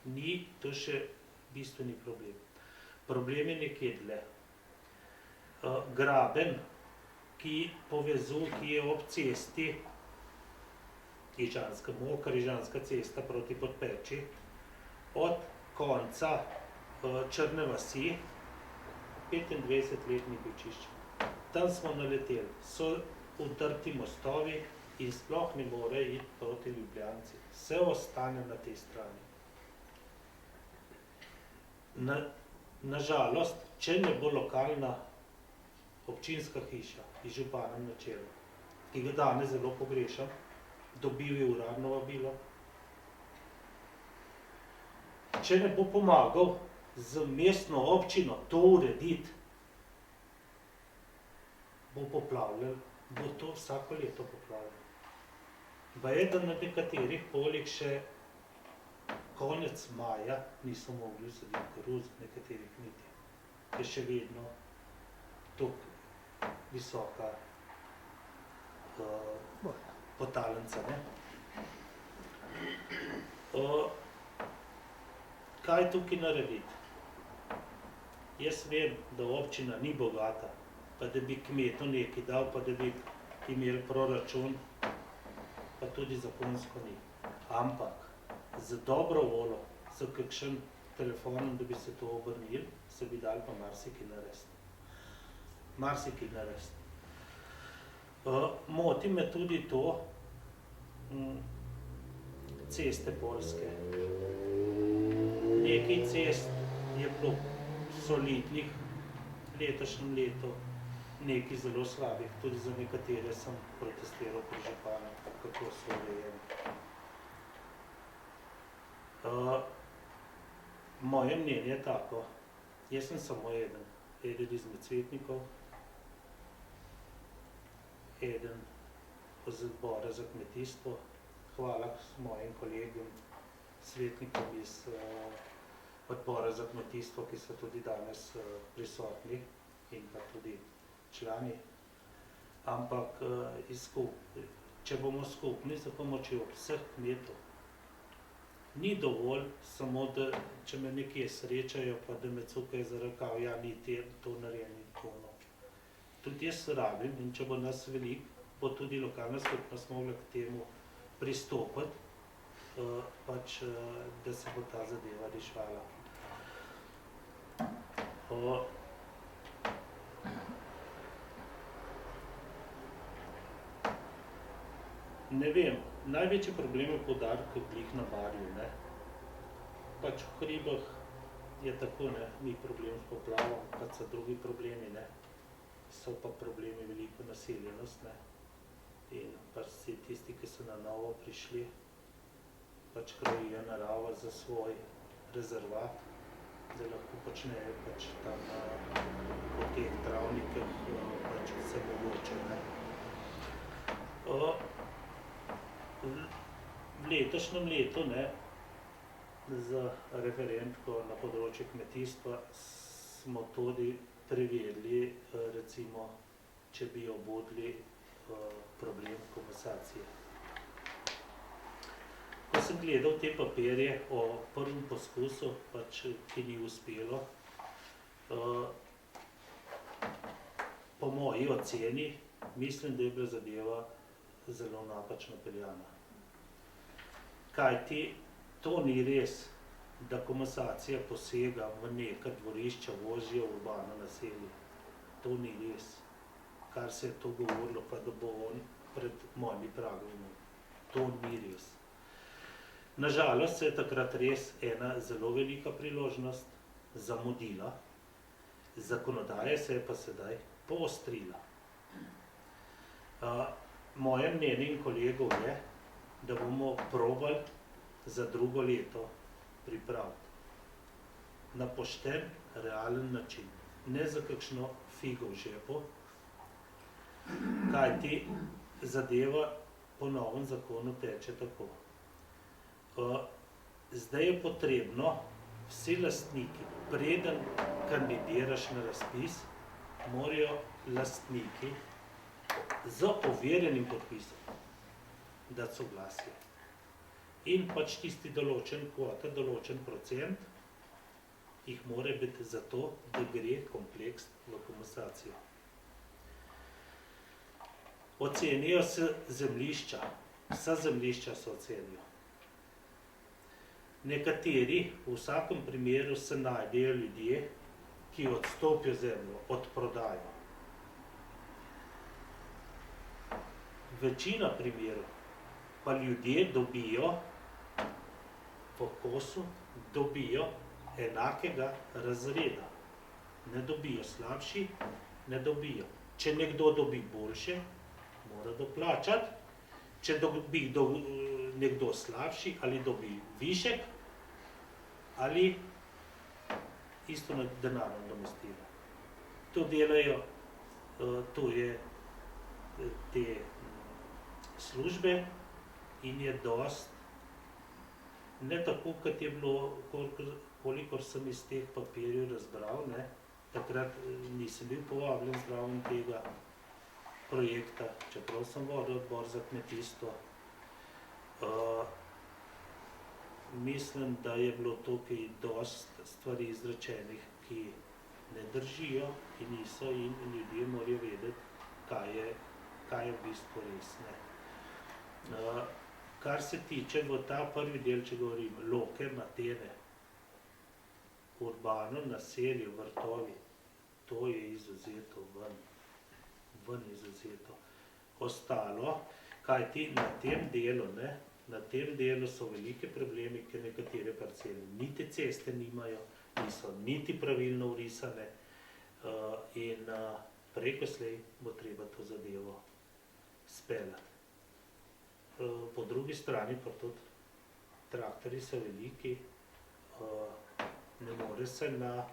D: ni to še bistveni problem. Problem je nekje dlje. Graben, ki je ob cesti Ižanska Mokra, Ižanska cesta proti Podpeči, od konca Črne vasi 25 let ni bil čiščen. Tam smo naleteli, so utrti mostovi in sploh ne more iti proti Ljubljanci. Vse ostane na tej strani. Nažalost, če ne bo lokalna občinska hiša in županom na čelu, ki ga danes zelo pogrešam, dobil je uradno vabilo. Če ne bo pomagal z mestno občino to urediti, bo poplavljal, bo to vsako leto poplavljal. Baje, da na nekaterih poljih še konec maja niso mogli saditi koruz, nekaterih niti. Je še vedno tako visoka potalnica, ne? Kaj tukaj narediti? Jaz vem, da občina ni bogata, pa da bi kmetu nekaj dal, pa da bi imeli proračun, pa tudi zakonsko ni. Ampak z dobro voljo, z kakšen telefonom, da bi se to obrnili, se bi dali pa marsikaj narediti. Marsikaj narediti. Moti me tudi to, ceste poljske. Nekaj cest je bilo solidnih letošnjem letu, nekaj zelo slabih, tudi za nekatere sem protestiral pri županu, kako so urejeni. Moje mnenje je tako, jaz sem samo eden izmed svetnikov, eden z odbora za kmetijstvo, hvala mojim kolegom, svetnikom iz odbora za kmetijstvo, ki so tudi danes prisotni in pa tudi člani, ampak če bomo skupni za pomočjo vseh kmetov, ni dovolj samo, da če me nekje srečajo, pa da me cukajo za rokav, ja, ni to narejeno in tako noč. Tudi jaz rabim, in če bo nas veliko, bo tudi lokalna skupnost mogla k temu pristopiti, pač, da se bo ta zadeva rešvala. Ne vem, največji problem je poudarek glih na Barju, ne. Pač v hribah je tako, ne, ni problem s poplavom, pač so drugi problemi, ne. So pa problemi veliko naseljenost, ne. In pač vsi tisti, ki so na novo prišli, pač krojijo naravo za svoj rezervat, da lahko počnejo pač tam po teh travnikih pač vse mogoče, ne. V letošnjem letu, ne, za referentko na področju kmetijstva smo tudi preverili, recimo, če bi obudili problem komasacije. Ko sem gledal te papirje o prvem poskusu, pač, ki ni uspelo, po moji oceni, mislim, da je bila zadeva zelo napačno peljana. Kajti, to ni res, da komasacija posega v neka dvorišča, vozijo v urbano naselje. To ni res. Kar se je to govorilo, pa da bo on pred mojimi pragovimi. To ni res. Nažalost se je takrat res ena zelo velika priložnost zamudila, zakonodaja se je pa sedaj poostrila. Moje mnenje in kolegov je, da bomo probali za drugo leto pripraviti na pošten, realen način, ne za kakšno figo v žepu, kajti zadeva po novem zakonu teče tako. Zdaj je potrebno vsi lastniki, preden kandidiraš na razpis, morajo lastniki z overjenim podpisom dati soglasje. In pač tisti določen kvota, določen procent, jih mora biti za to, da gre kompleks v komasacijo. Ocenijo se zemljišča, vsa zemljišča se ocenijo. Nekateri, v vsakem primeru se najdejo ljudje, ki odstopijo zemljo, odprodajo. Večina primerov pa ljudje dobijo po kosu, dobijo enakega razreda. Ne dobijo slabši, ne dobijo. Če nekdo dobi boljše, mora doplačati. Če dobi nekdo slabši, ali dobi višek, ali isto denarno nadomestilo. To delajo tuje te službe in je dost, ne tako, kot je bilo, kolikor sem iz teh papirjev razbral, ne, takrat nisem bil povabljen zraven tega projekta, čeprav sem vodil odbor za kmetijstvo. Mislim, da je bilo tukaj dost stvari izrečenih, ki ne držijo in niso, in ljudje morajo vedeti, kaj je v bistvu res. Kar se tiče v ta prvi del, če govorim, loke, matene, urbano naselje, vrtovi, to je izuzeto ven izuzeto. Ostalo, kajti na tem delu, na tem delu so velike problemi, ker nekatere parcele niti ceste nimajo, niso niti pravilno vrisane in preko slej bo treba to zadevo speljati. Po drugi strani pa tudi traktorji so veliki, ne more se na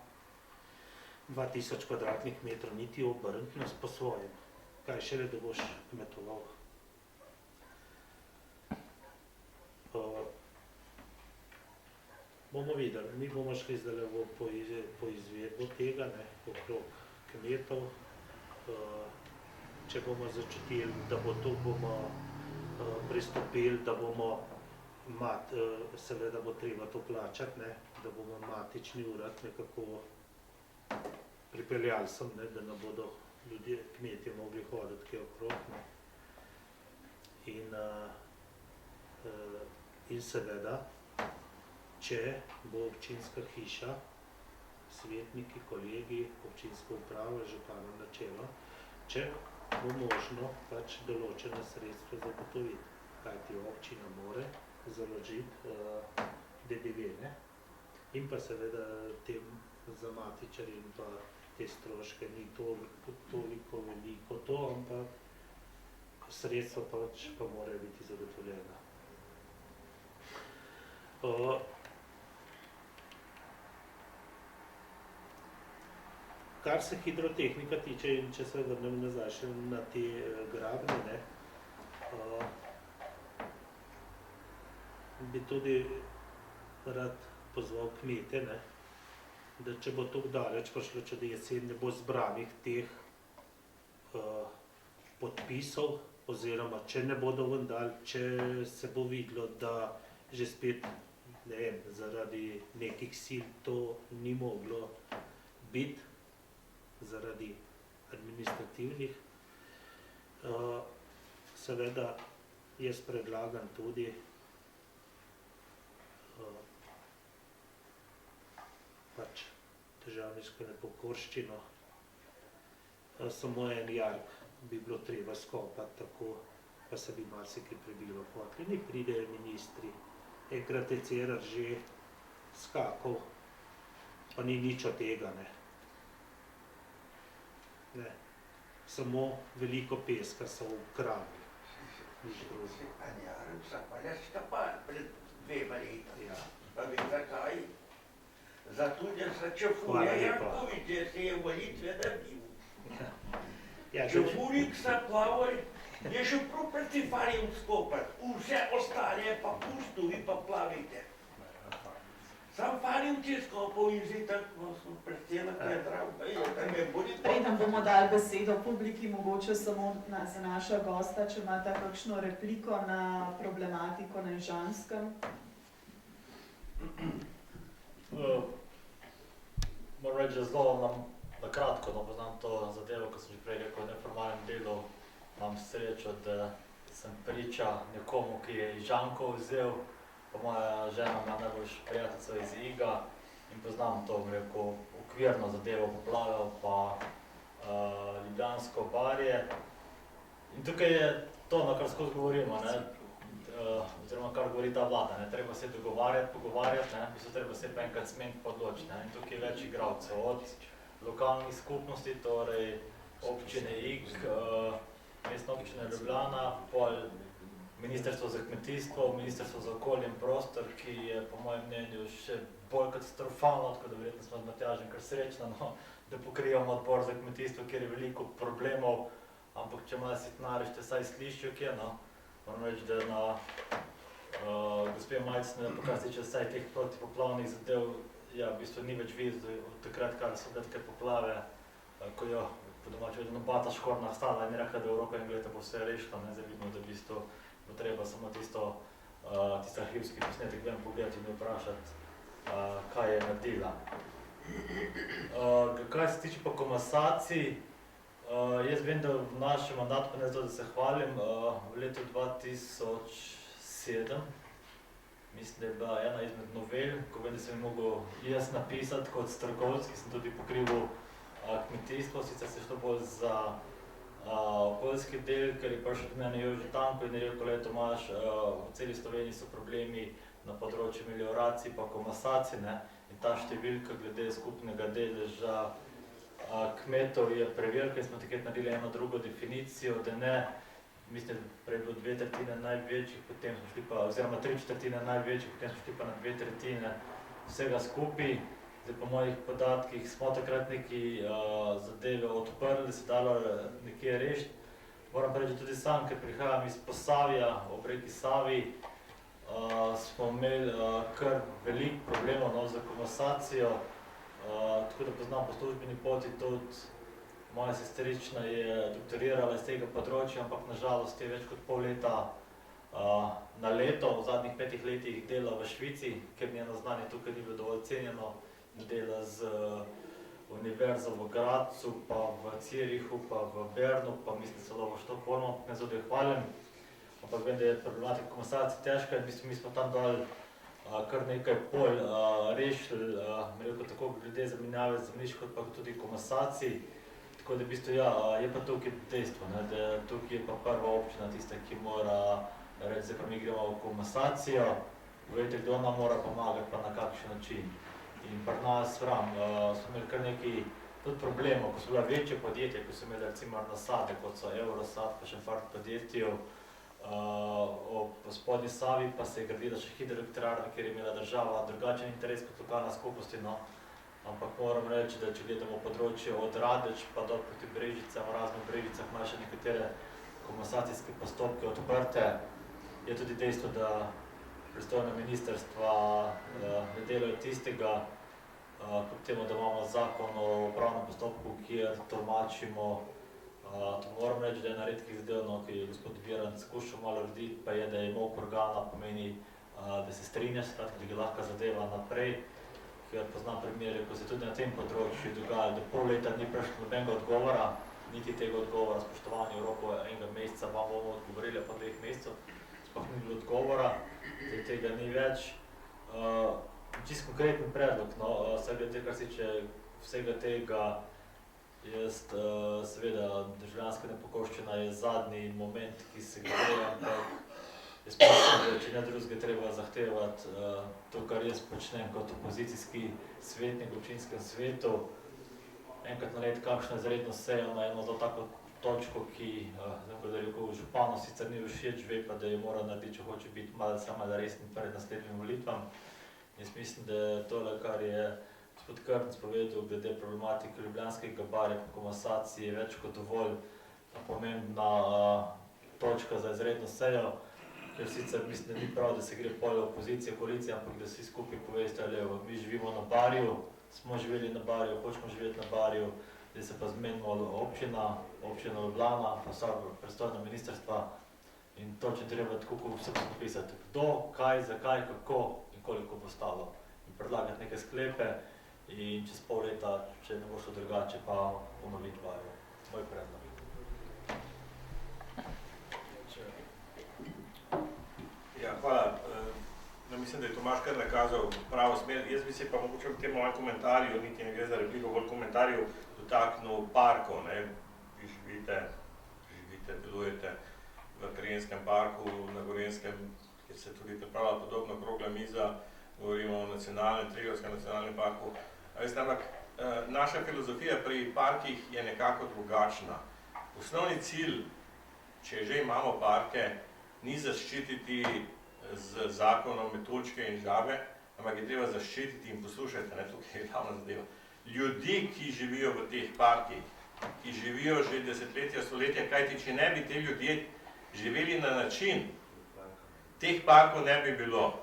D: 2000 kvadratnih metrov niti obrniti nas po svojem. Kaj šele, da boš kmetoval. Bomo videli, mi bomo šli zdaj po izvedbo tega, okrog kmetov. Če bomo začutili, da bo to, bomo pristopili, da bomo, seveda bo treba to plačati, da bomo matični urad nekako pripeljali sem, da ne bodo ljudje, kmetje mogli hoditi kje okrog. In seveda, če bo občinska hiša, svetniki, kolegi, občinska uprava, župana na čelo, če bo možno pač določena sredstva zagotoviti, kajti občina more založiti DDV, in pa seveda tem za matičarje in pa te stroške ni toliko veliko to, ampak sredstva pač pa morajo biti zagotovljena. Kar se hidrotehnika tiče, in če se vrnem nazaj še na te gradnje, bi tudi rad pozval kmete, da če bo tako daleč prišlo, če do jeseni ne bo zbranih teh podpisov, oziroma če ne bodo ven dali, če se bo videlo, da že spet, ne vem, zaradi nekih sil to ni moglo biti, zaradi administrativnih. Seveda jaz predlagam tudi pač državniško nepokorščino. Samo en jark bi bilo treba skopati tako, pa se bi marsikaj prebilo hotli. Ne pridejo ministri, enkrat je Cerar že skakal, pa ni nič od tega, ne. Samo veliko peska so ukradli, nič drugega.
E: Pred 2 leti.
D: Ja.
E: Pa bi zakaj? Zato, da se čefuje Janković, da se je volitve naredil. Čefurik se plavaj, je že prav proti farjem skopati, vse ostale je pa pusto, vi pa plavite. Sam farjem če skopal in zdaj tako sem predstela, ko je zdrav, pa je, da me boli.
A: Preden bomo dali besedo publiki, mogoče samo za naša gosta, če imate kakšno repliko na problematiko na Ižanskem.
B: Moram reči, da zelo na kratko, poznam to zadevo, ko sem že prej rekel, v neformalnem delu imam srečo, da sem priča nekomu, ki je Ižankov vzel, pa moja žena ima najboljša prijateljica iz Iga in poznam to, rekel, okvirno zadevo poplavil, pa Ljubljansko barje. In tukaj je to, na kar skozi govorimo, oziroma kar govori ta vlada, treba se dogovarjati, pogovarjati, treba se pa enkrat smeniti pa odločiti. In tukaj je več igralcev, od lokalnih skupnosti, torej občine Ig, mestna občina Ljubljana, pol Ministrstvo za kmetijstvo, Ministrstvo za okolje in prostor, ki je po mojem mnenju še bolj katastrofalno, tako da verjetno smo z Matjažem kar srečno, no, da pokrivamo odbor za kmetijstvo, kjer je veliko problemov, ampak če malo sitnarište, saj slišijo kje, no. Moram reči, da na gospe Majcne, kar se tiče vsaj teh protipoplavnih zadev, ja, v bistvu ni več videti od takrat, kar so bile take poplave, ko jo po domače vedno bata škorna stala in rekla, da Evropa in gleda bo vse rešila, ne, zdaj vidimo, da v bistvu bo treba samo tisti arhivski posnetek ven pogledati in vprašati, kaj je naredila. Kaj se tiče pa komasacij, jaz vem, da v našem mandatu, pa ne zato, da se hvalim, v letu 2007, mislim, da je bila ena izmed novel, ko vem, da sem mogel jaz napisati kot strokovski, sem tudi pokrival kmetijstvo, sicer se šlo bolj za okoljski del, ker je prišel do mene Jože Tanko in je rekel, le Tomaž, v celi Sloveniji so problemi na področju melioracij pa komasacij, ne, in ta številka glede skupnega deleža kmetov je prevelika in smo takrat naredili eno drugo definicijo, da ne, mislim, prej bilo 2/3 največjih, potem smo šli pa, oziroma 3/4 največjih, potem smo šli pa na 2/3 vsega skupaj. Zdaj po mojih podatkih smo takrat neki zadeve odprli, da se dalo nekje rešiti. Moram reči tudi sam, ker prihajam iz Posavja, ob reki Savi, smo imeli kar veliko problemov za komasacijo, tako da poznam po službeni poti tudi. Moja sestrična je doktorirala iz tega področja, ampak nažalost je več kot pol leta na leto, v zadnjih 5 letih dela v Švici, ker njeno znanje tukaj ni bilo dovolj cenjeno. Dela z univerzo v Gradcu, pa v Zürichu, pa v Bernu, pa mislim celo v Štokholmu, ne zato jo hvalim. Ampak vem, da je problematika komasacij težka in mi smo tam dal kar nekaj polj rešili, tako glede zamenjave zemljišč, kot pa tudi komasacij. Tako da v bistvu ja, je pa tukaj dejstvo, ne, da tukaj je pa prva občina tista, ki mora reči, zdaj pa mi gremo v komasacijo, povejte, kdo nam mora pomagati, pa na kakšen način. In pri nas, smo imeli kar nekaj tudi problemov, ko so bila večje podjetja, ko so imeli recimo nasade, kot so Eurosad, pa še par podjetij, ob spodnji Savi pa se je gradila še hidroelektrarna, kjer je imela država drugačen interes kot lokalna skupnosti, no. Ampak moram reči, da če gledamo področje od Radeč pa do proti Brežicam, v raznih Brežicah imajo še nekatere komasacijske postopke odprte, je tudi dejstvo, da pristojna ministrstva ne delajo tistega, kljub temu, da imamo zakon o upravnem postopku, kjer tolmačimo. To moram reči, da je ena redkih zadev, ki je gospod Virant skušal malo urediti, pa je, da je molk organa pomeni, da se strinjaš, da ga lahko zadeva naprej, ker poznam primere, ko se tudi na tem področju dogaja, da pol leta ni prišlo nobenega odgovora, niti tega odgovora, spoštovani v roku enega meseca vam bomo odgovorili, pa 2 mesecev, sploh ni bilo odgovora, zdaj tega ni več. Čisto konkreten predlog, no, kar se tiče vsega tega, jaz seveda državljanska nepokorščina je zadnji moment, ki se gre, ampak jaz mislim, da če ne drugega treba zahtevati to, kar jaz počnem kot opozicijski svetnik v občinskem svetu, enkrat narediti kakšno izredno sejo na eno za tako točko, ki, da je rekel, županu sicer ni všeč, ve pa, da je mora narediti, če hoče biti malo resen pred naslednjim volitvam. Jaz mislim, da je tole, kar je gospod Krnc povedal glede problematike ljubljanskega barja po komasaciji, je več kot dovolj pomembna točka za izredno sejo, ker sicer mislim, da ni prav, da se gre pol opozicija, koalicija, ampak da vsi skupaj poveste, mi živimo na Barju, smo živeli na Barju, hočemo živeti na Barju, zdaj se pa zmenimo občina Ljubljana, pa vsa pristojna ministrstva in točno treba tako vse popisati, kdo, kaj, zakaj, kako in koliko bo stalo. In predlagati neke sklepe in čez pol leta, če ne bo šlo drugače, pa ponoviti vajo. Moj predlog.
C: Ja, hvala. Mislim, da je Tomaž kar nakazal pravo smer. Jaz bi se pa mogoče v tem mojem komentarju, niti ne gre za repliko, bolj komentarju, dotaknil parkov. Vi živite, delujete v Krajenskem parku, na Gorenskem, kjer se tudi pripravlja podobno okrogla miza, govorimo o Triglavskem nacionalnem parku. Ampak naša filozofija pri parkih je nekako drugačna. Osnovni cilj, če že imamo parke, ni zaščititi z zakonom metuljčke in žabe, ampak je treba zaščititi in poslušajte, ne, tukaj je glavna zadeva. Ljudi, ki živijo v teh parkih, ki živijo že desetletja, stoletja, kajti če ne bi te ljudje živeli na način, teh parkov ne bi bilo.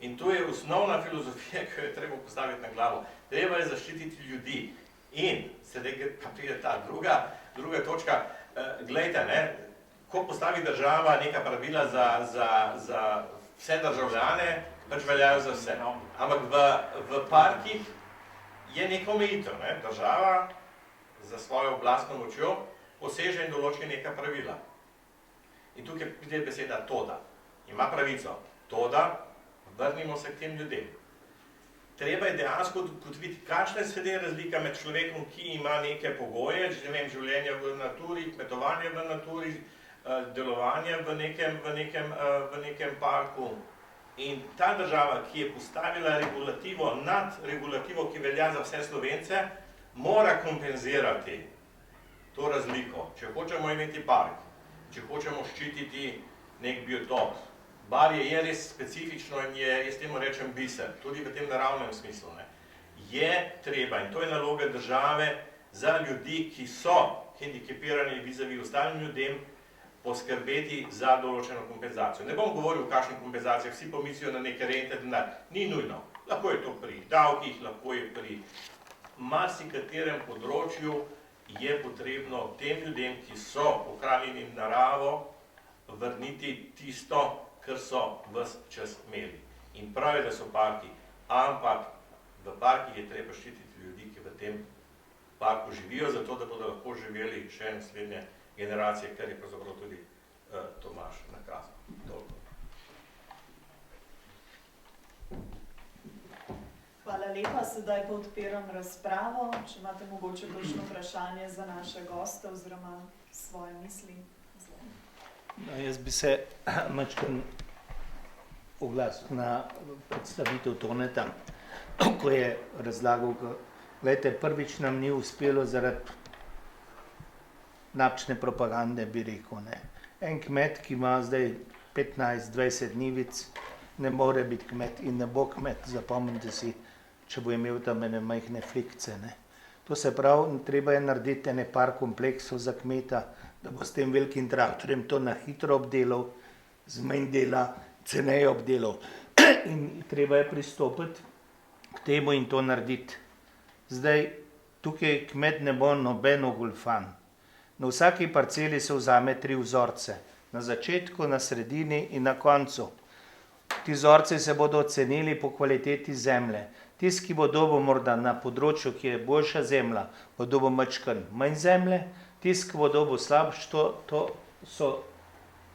C: In to je osnovna filozofija, ki jo je treba postaviti na glavo. Treba je zaščititi ljudi. In sedaj pa pride ta druga točka. Glejte, ne, ko postavi država neka pravila za vse državljane, pač veljajo za vse. Ampak v parkih je neko omejitev, ne. Država za svojo oblastno močjo poseže in določi neka pravila. In tukaj pride beseda toda. Ima pravico. Toda, vrnimo se k tem ljudem. Treba je dejansko ugotoviti, kakšna je sedaj razlika med človekom, ki ima neke pogoje, ne vem, življenje v naturi, kmetovanje v naturi, delovanje v nekem parku. In ta država, ki je postavila regulativo nad regulativo, ki velja za vse Slovence, mora kompenzirati to razliko. Če hočemo imeti park, če hočemo ščititi nek biotop, Barje je res specifično in je, jaz temu rečem, biser, tudi v tem naravnem smislu, ne. Je treba, in to je naloga države, za ljudi, ki so hendikepirani vizavi ostalim ljudem, poskrbeti za določeno kompenzacijo. Ne bom govoril o kakšnih kompenzacijah, vsi pomislijo na neke rente, denar. Ni nujno. Lahko je to pri davkih, lahko je pri marsikaterem področju, je potrebno tem ljudem, ki so ohranjeni naravo, vrniti tisto, kar so ves čas imeli. In prav je, da so parki, ampak v parkih je treba ščititi ljudi, ki v tem parku živijo, zato da bodo lahko živeli še naslednje generacije, kar je pravzaprav tudi Tomaž nakazal. Toliko.
A: Hvala lepa, sedaj pa odpiram razpravo. Če imate mogoče kakšno vprašanje za naše goste oziroma svoje misli.
D: No, jaz bi se majčkeno oglasil na predstavitev Toneta, ko je razlagal, glejte, prvič nam ni uspelo zaradi napačne propagande, bi rekel, ne. En kmet, ki ima zdaj 15-20 njivic, ne more biti kmet in ne bo kmet, zapomnite si, če bo imel tam ene majhne flikce, ne. To se pravi, treba je narediti ene par kompleksov za kmeta, da bo s tem velikim traktorjem to na hitro obdelal, z manj dela, ceneje obdelal. In treba je pristopiti k temu in to narediti. Zdaj, tukaj kmet ne bo noben ogulfan. Na vsaki parceli se vzame 3 vzorce. Na začetku, na sredini in na koncu. Ti vzorci se bodo ocenili po kvaliteti zemlje. Tisti, ki bo dobil morda na področju, ki je boljša zemlja, bo dobil majčkeno manj zemlje, tisti, ki bo dobil slabš, to so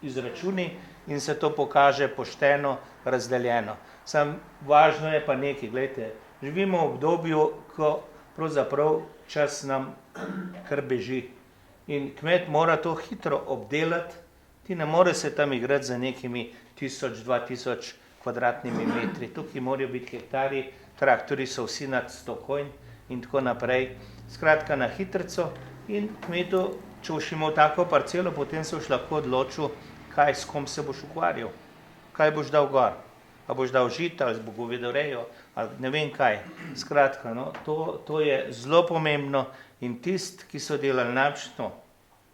D: izračuni in se to pokaže pošteno, razdeljeno. Samo važno je pa nekaj, glejte, živimo v obdobju, ko pravzaprav čas nam kar beži. In kmet mora to hitro obdelati, ti ne more se tam igrati za nekimi 1000-2000 kvadratnimi metri. Tukaj morajo biti hektarji, traktori so vsi nad 100 konj in tako naprej. Skratka, na hitrico in kmetu, če boš imel tako parcelo, potem se boš lahko odločil, kaj s kom se boš ukvarjal, kaj boš dal gor. A boš dal žit, ali bo govedorejo, ali ne vem kaj. Skratka, no, to je zelo pomembno in tisti, ki so delali napačno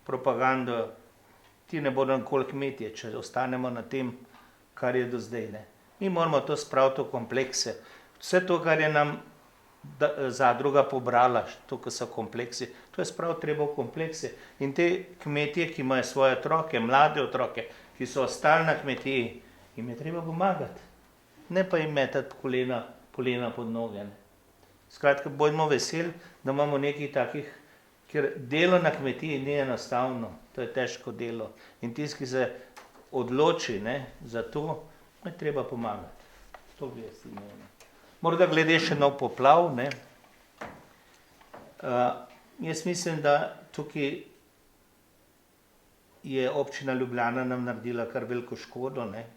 D: propagando, ti ne bodo nikoli kmetje, če ostanemo na tem, kar je do zdaj, ne. Mi moramo to spraviti v komplekse. Vse to, kar je nam zadruga pobrala, to, kar so kompleksi, to je spraviti treba v komplekse. In te kmetje, ki imajo svoje otroke, mlade otroke, ki so ostali na kmetiji, jim je treba pomagati. Ne pa jim metati polena pod noge. Skratka, bodimo veseli, da imamo nekaj takih, ker delo na kmetiji ni enostavno, to je težko delo. In tisti, ki se odloči, ne, za to, je treba pomagati. To bi jaz imel. Morda glede še nov poplav, ne. Jaz mislim, da tukaj je občina Ljubljana nam naredila kar veliko škodo, ne.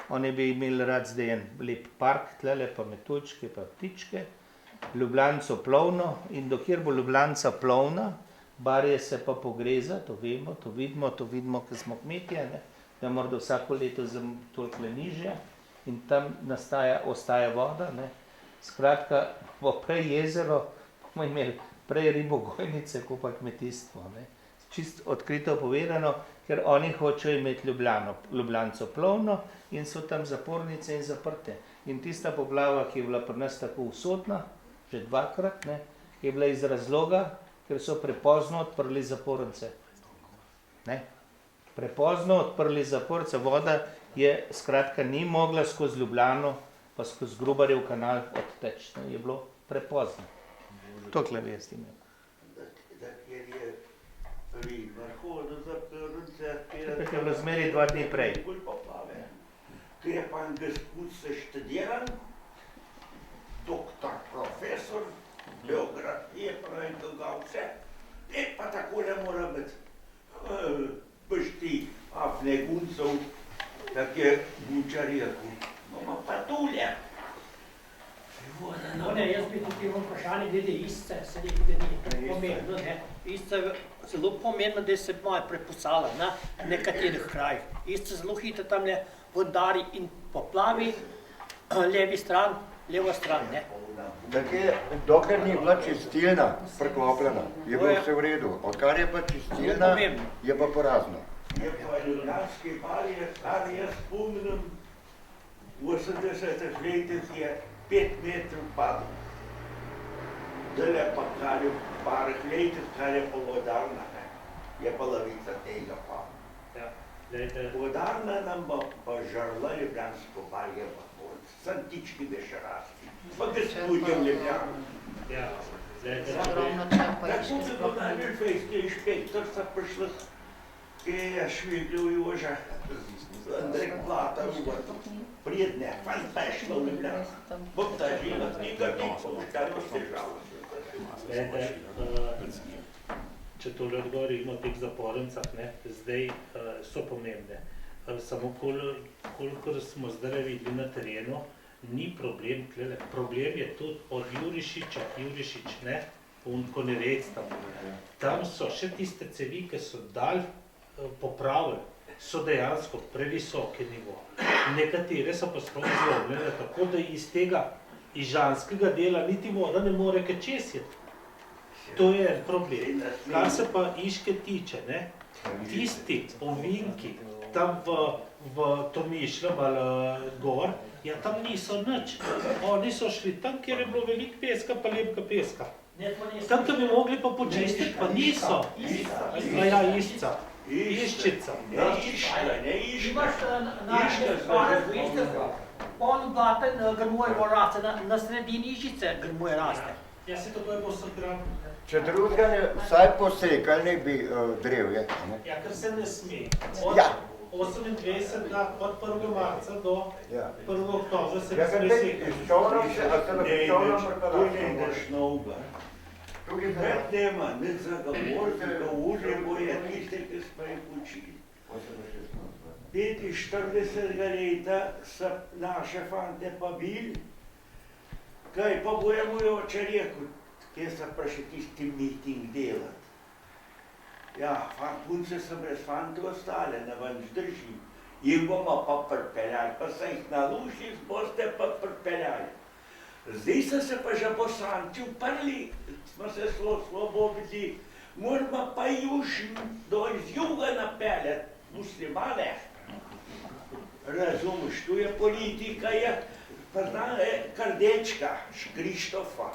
D: Oni bi imeli rad zdaj en lep park, tlele pa metuljčke, pa ptičke, Ljubljanco plovno in dokjer bo Ljubljanca plovna, barje se pa pogreza, to vemo, to vidimo, ker smo kmetje, ne, da mora vsako leto toliko nižje in tam ostaja voda. Ne. Skratka, bo prej jezero, bomo imeli prej ribogojnice, kot pa kmetijstvo. Ne. Čisto odkrito povedano, ker oni hočejo imeti Ljubljanco plovno in so tam zapornice in zaprte. In tista poplava, ki je bila pri nas tako usodna, že dvakrat, ne, je bila iz razloga, ker so prepozno odprli zapornice. Ne. Prepozno odprli zapornice, voda je, skratka, ni mogla skozi Ljubljano pa skozi Grubarjev kanal odteči. Je bilo prepozno. Tokle vesti imel.
E: Da kjer je pri vrhodu zapornice,
D: Takrat je bilo zmeri 2 dni prej.
E: Ker je pa en gospod seštediran, doktor, profesor, biografije, pravim, ga vse. Pa takole mora biti. Pešti afneguncov, tak je Gunčar rekel. Ma pa tulje.
F: Jaz bi tukaj imel vprašanje glede Isce, se rekel, da ni pomembno. Isca je zelo pomembno, da se moja prepusala na nekaterih krajih. Isca zelo hitro tam ne vodari in poplavi, leva stran, ne.
G: Dokler ni bila čistilna preklopljena, je bilo vse v redu. Odkar je pa čistilna, je pa porazno.
E: Je pa Ljubljanski barje, kar jaz spomnim, v 80-ih letih je 5 metrov padlo. Dele pa kar je v parih letih, kar je pa vodarna, je pa lavica tega padla. Vodarna nam bo pa žarla Ljubljansko barje, pa santički beše rasti. Pa gospodjem Ljubljana. Tako bi bilo najveljfejski inšpektor sta prišla, ki je švigljiv Joža, Andrej Plata, prijedne, fan pa je šla v Ljubljana. Bom ta živa knjiga, poštarno se žalo.
D: Če tole odgovorimo o teh zapornicah, zdaj so pomembne. Samo kolikor smo zdaj videli na terenu, ni problem, problem je tudi od Jurišič, Konerec tam. Tam so še tiste cevi, ki so dal popravili, so dejansko previsoke nivo. Nekatere so pa sploh zlomljene, tako da iz tega ižanskega dela niti voda ne more kaj česiti. To je problem. Kar se pa Iške tiče, tisti ovinki tam v Tomišljem ali gor, ja tam niso nič. Oni so šli tam, kjer je bilo veliko peska, pa lepka peska. Tam, ki bi mogli pa počistiti, pa niso. Ja, Iščica. Iščica.
F: Imaš on blaten grmojevo raste, na sredini Išice grmoje raste.
D: Ja, se tako je posodran.
G: Če drugega ne, vsaj posekali ne bi drevje.
D: Ja, ker se ne sme. Od 28. od 1. marca do 1. oktobra se ne sme sekati.
G: Izčovnom se, a se lahko izčovnom
E: Tu ne ideš na uga. Med nema, ne za ga uže boje tiste, ki smo jih učili. 45 leta so naše fante pa bili, kaj pa boje moj oče rekel, kje so prišli tisti miting delati. Ja, punce so brez fantov ostale, ne vam zdrži. Jih bomo pa pripeljali, pa se jih na luših boste pa pripeljali. Zdaj so se pa že Bosanci uprli, smo se slabo videli, moramo pa iz juga napeljati, muslimane. Razumiš, tu je politika, je Kardečka, Krištofa,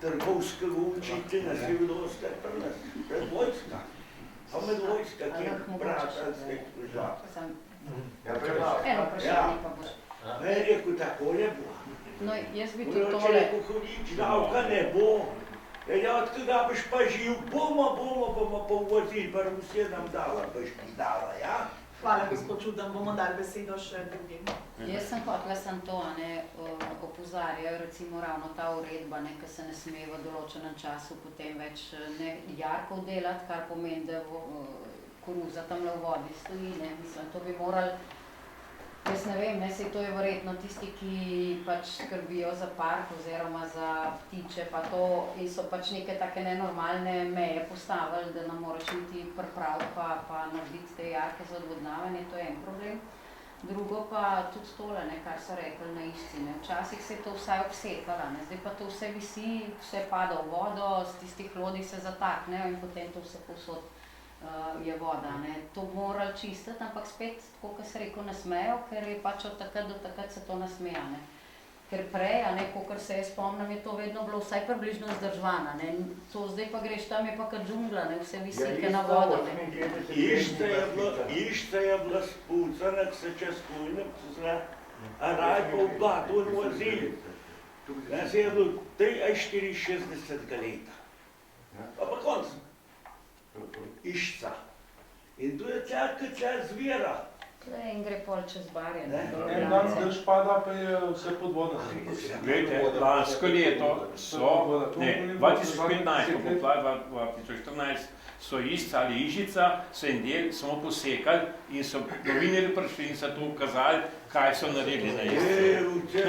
E: trgovskega učitelja, Sivdosta, predvojska. Pa medvojska, ki je brata se služa. Ne, rekel, tako je bilo.
H: No, jaz bi
E: Moj
H: tudi
E: oče
H: tole...
E: rekel, hudič, davka ne bo. Ja, od koga boš pa živ? Bomo povozili, pa Rusija nam dala, boš ti dala, ja?
A: Hvala, gospod Čudan, bomo dali besedo še drugim.
H: Jaz sem hotela samo to, opozarjajo recimo ravno ta uredba, ki se ne sme v določenem času potem več jarkov delati, kar pomeni, da koruza tam v vodi stoji, mislim, to bi morali Jaz ne vem, saj to je verjetno tisti, ki pač skrbijo za park oziroma za ptiče, pa to in so pač neke take nenormalne meje postavili, da nam moraš iti pripraviti pa narediti te jarke za odvodnavanje, to je en problem. Drugo pa tudi tole, kar so rekli na Išci, včasih se je to vsaj obsekalo, zdaj pa to vse visi, vse pada v vodo, z tistih lodij se zataknejo in potem to vse povsod je voda. To bi morali čistiti, ampak spet, tako kot se rekel, ne smejo, ker je pač od takrat do takrat se to nasmeja. Ker prej, kakor se jaz spomnim, je to vedno bilo vsaj približno vzdržvano. To zdaj pa greš tam, je pa kot džungla, vse visike na vodo.
E: Išta je bila spucana, ko se čez Kujno pozna, a raj pa v blatu in vozili. Jaz je bil 64 leta. Pa konc. Išca. In tu je tja zvira.
H: In gre pol čez barje.
I: En dan dež pada, pa je vse pod vodo.
J: Glejte, lansko leto so, 2015, poplave 2014, so Išca ali Ižica, so en del samo posekali in so novinarji prišli in so to ukazali, kaj so naredili na Išci.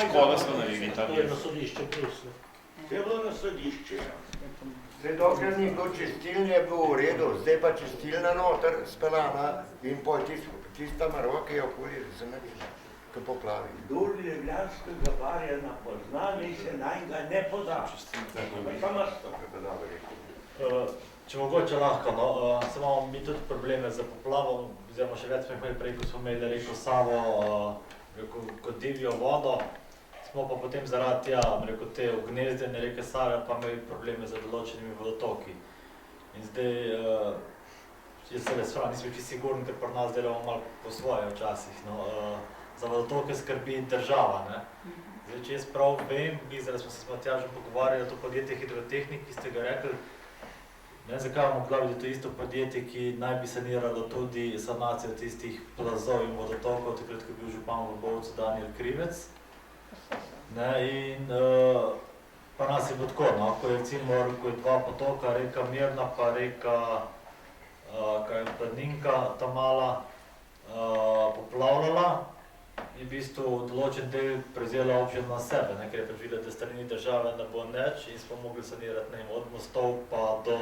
J: Škoda so naredili tam.
D: To je na sodišče Bruslu.
E: To je bilo na sodišče.
G: Zdaj, dokler ni bilo čistilne, je bilo v redu, zdaj pa čistilna noter, speljana in pol tista marva, ki je okoli zanečišča, ko poplavi.
E: Kdor Ljubljanskega barja ne pozna, naj se nanjega ne poda. Samo to.
B: Če mogoče lahko, se imamo mi tudi probleme z poplavom, oziroma še več smo imeli prej, ko smo imeli reko Savo kot divjo vodo, smo pa potem zaradi te ognezdene reke Save pa imeli probleme z določenimi vodotoki. In zdaj, jaz se nisem čisto siguren, ker pri nas delamo malo po svoje včasih. Za vodotoke skrbi država. Zdaj, če jaz prav vem, zdaj smo se s Matjažem pogovarjali, to podjetje Hidrotehnik, ki ste ga rekli, ne vem, zakaj imamo v glavi, da to isto podjetje, ki naj bi saniralo tudi sanacijo tistih plazov in vodotokov, takrat, ko je bil župan v Bovcu Danijel Krivec. In pa nas je bilo tako, ko je recimo dva potoka, reka Mirna pa reka Pladninka, ta mala poplavljala, je v bistvu določen del prevzela občina na sebe, ker je predvidela, da strani države ne bo nič in smo mogli sanirati od mostov pa do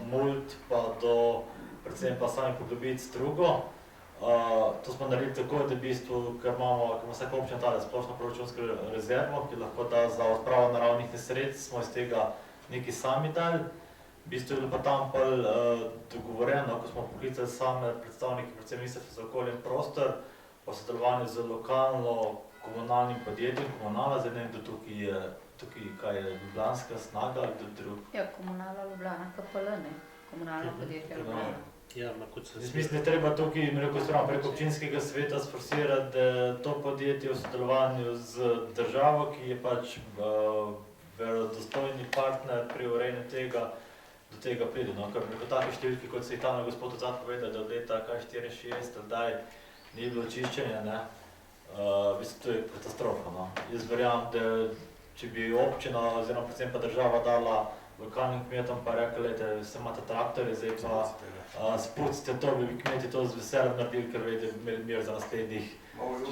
B: mult, pa do predvsem pa sami poglobiti strugo. To smo naredili tako, da v bistvu, ker ima vsaka občina tale splošno proračunsko rezervo, ki lahko da za odpravo naravnih nesreč, smo iz tega nekaj sami dali. V bistvu je bilo pa tam dogovorjeno, ko smo poklicali same predstavniki, predvsem Ministrstva za okolje in prostor, o sodelovanju z lokalno-komunalnim podjetjem, Komunala, zdaj ne vem, kdo tukaj, kaj je Ljubljanska snaga ali kdo drug.
H: Ja, Komunala Ljubljana, KPL, Komunalno podjetje Ljubljana.
B: Mislim, da je treba tukaj preko občinskega sveta sforsirati, da to podjetje v sodelovanju z državo, ki je pač verodostojni partner pri urejanju tega, do tega pride. Ker preko take številke, kot se je tam gospod odzad povedal, da od leta 64 daj ni bilo čiščenja, mislim, to je katastrofa. Jaz verjamem, da če bi občina oziroma predvsem pa država dala lokalnim kmetom pa rekli, da se imate traktorje, zdaj pa spucite to, bi kmeti to z veseljem naredili, ker vedi, da bi imeli mir za naslednjih,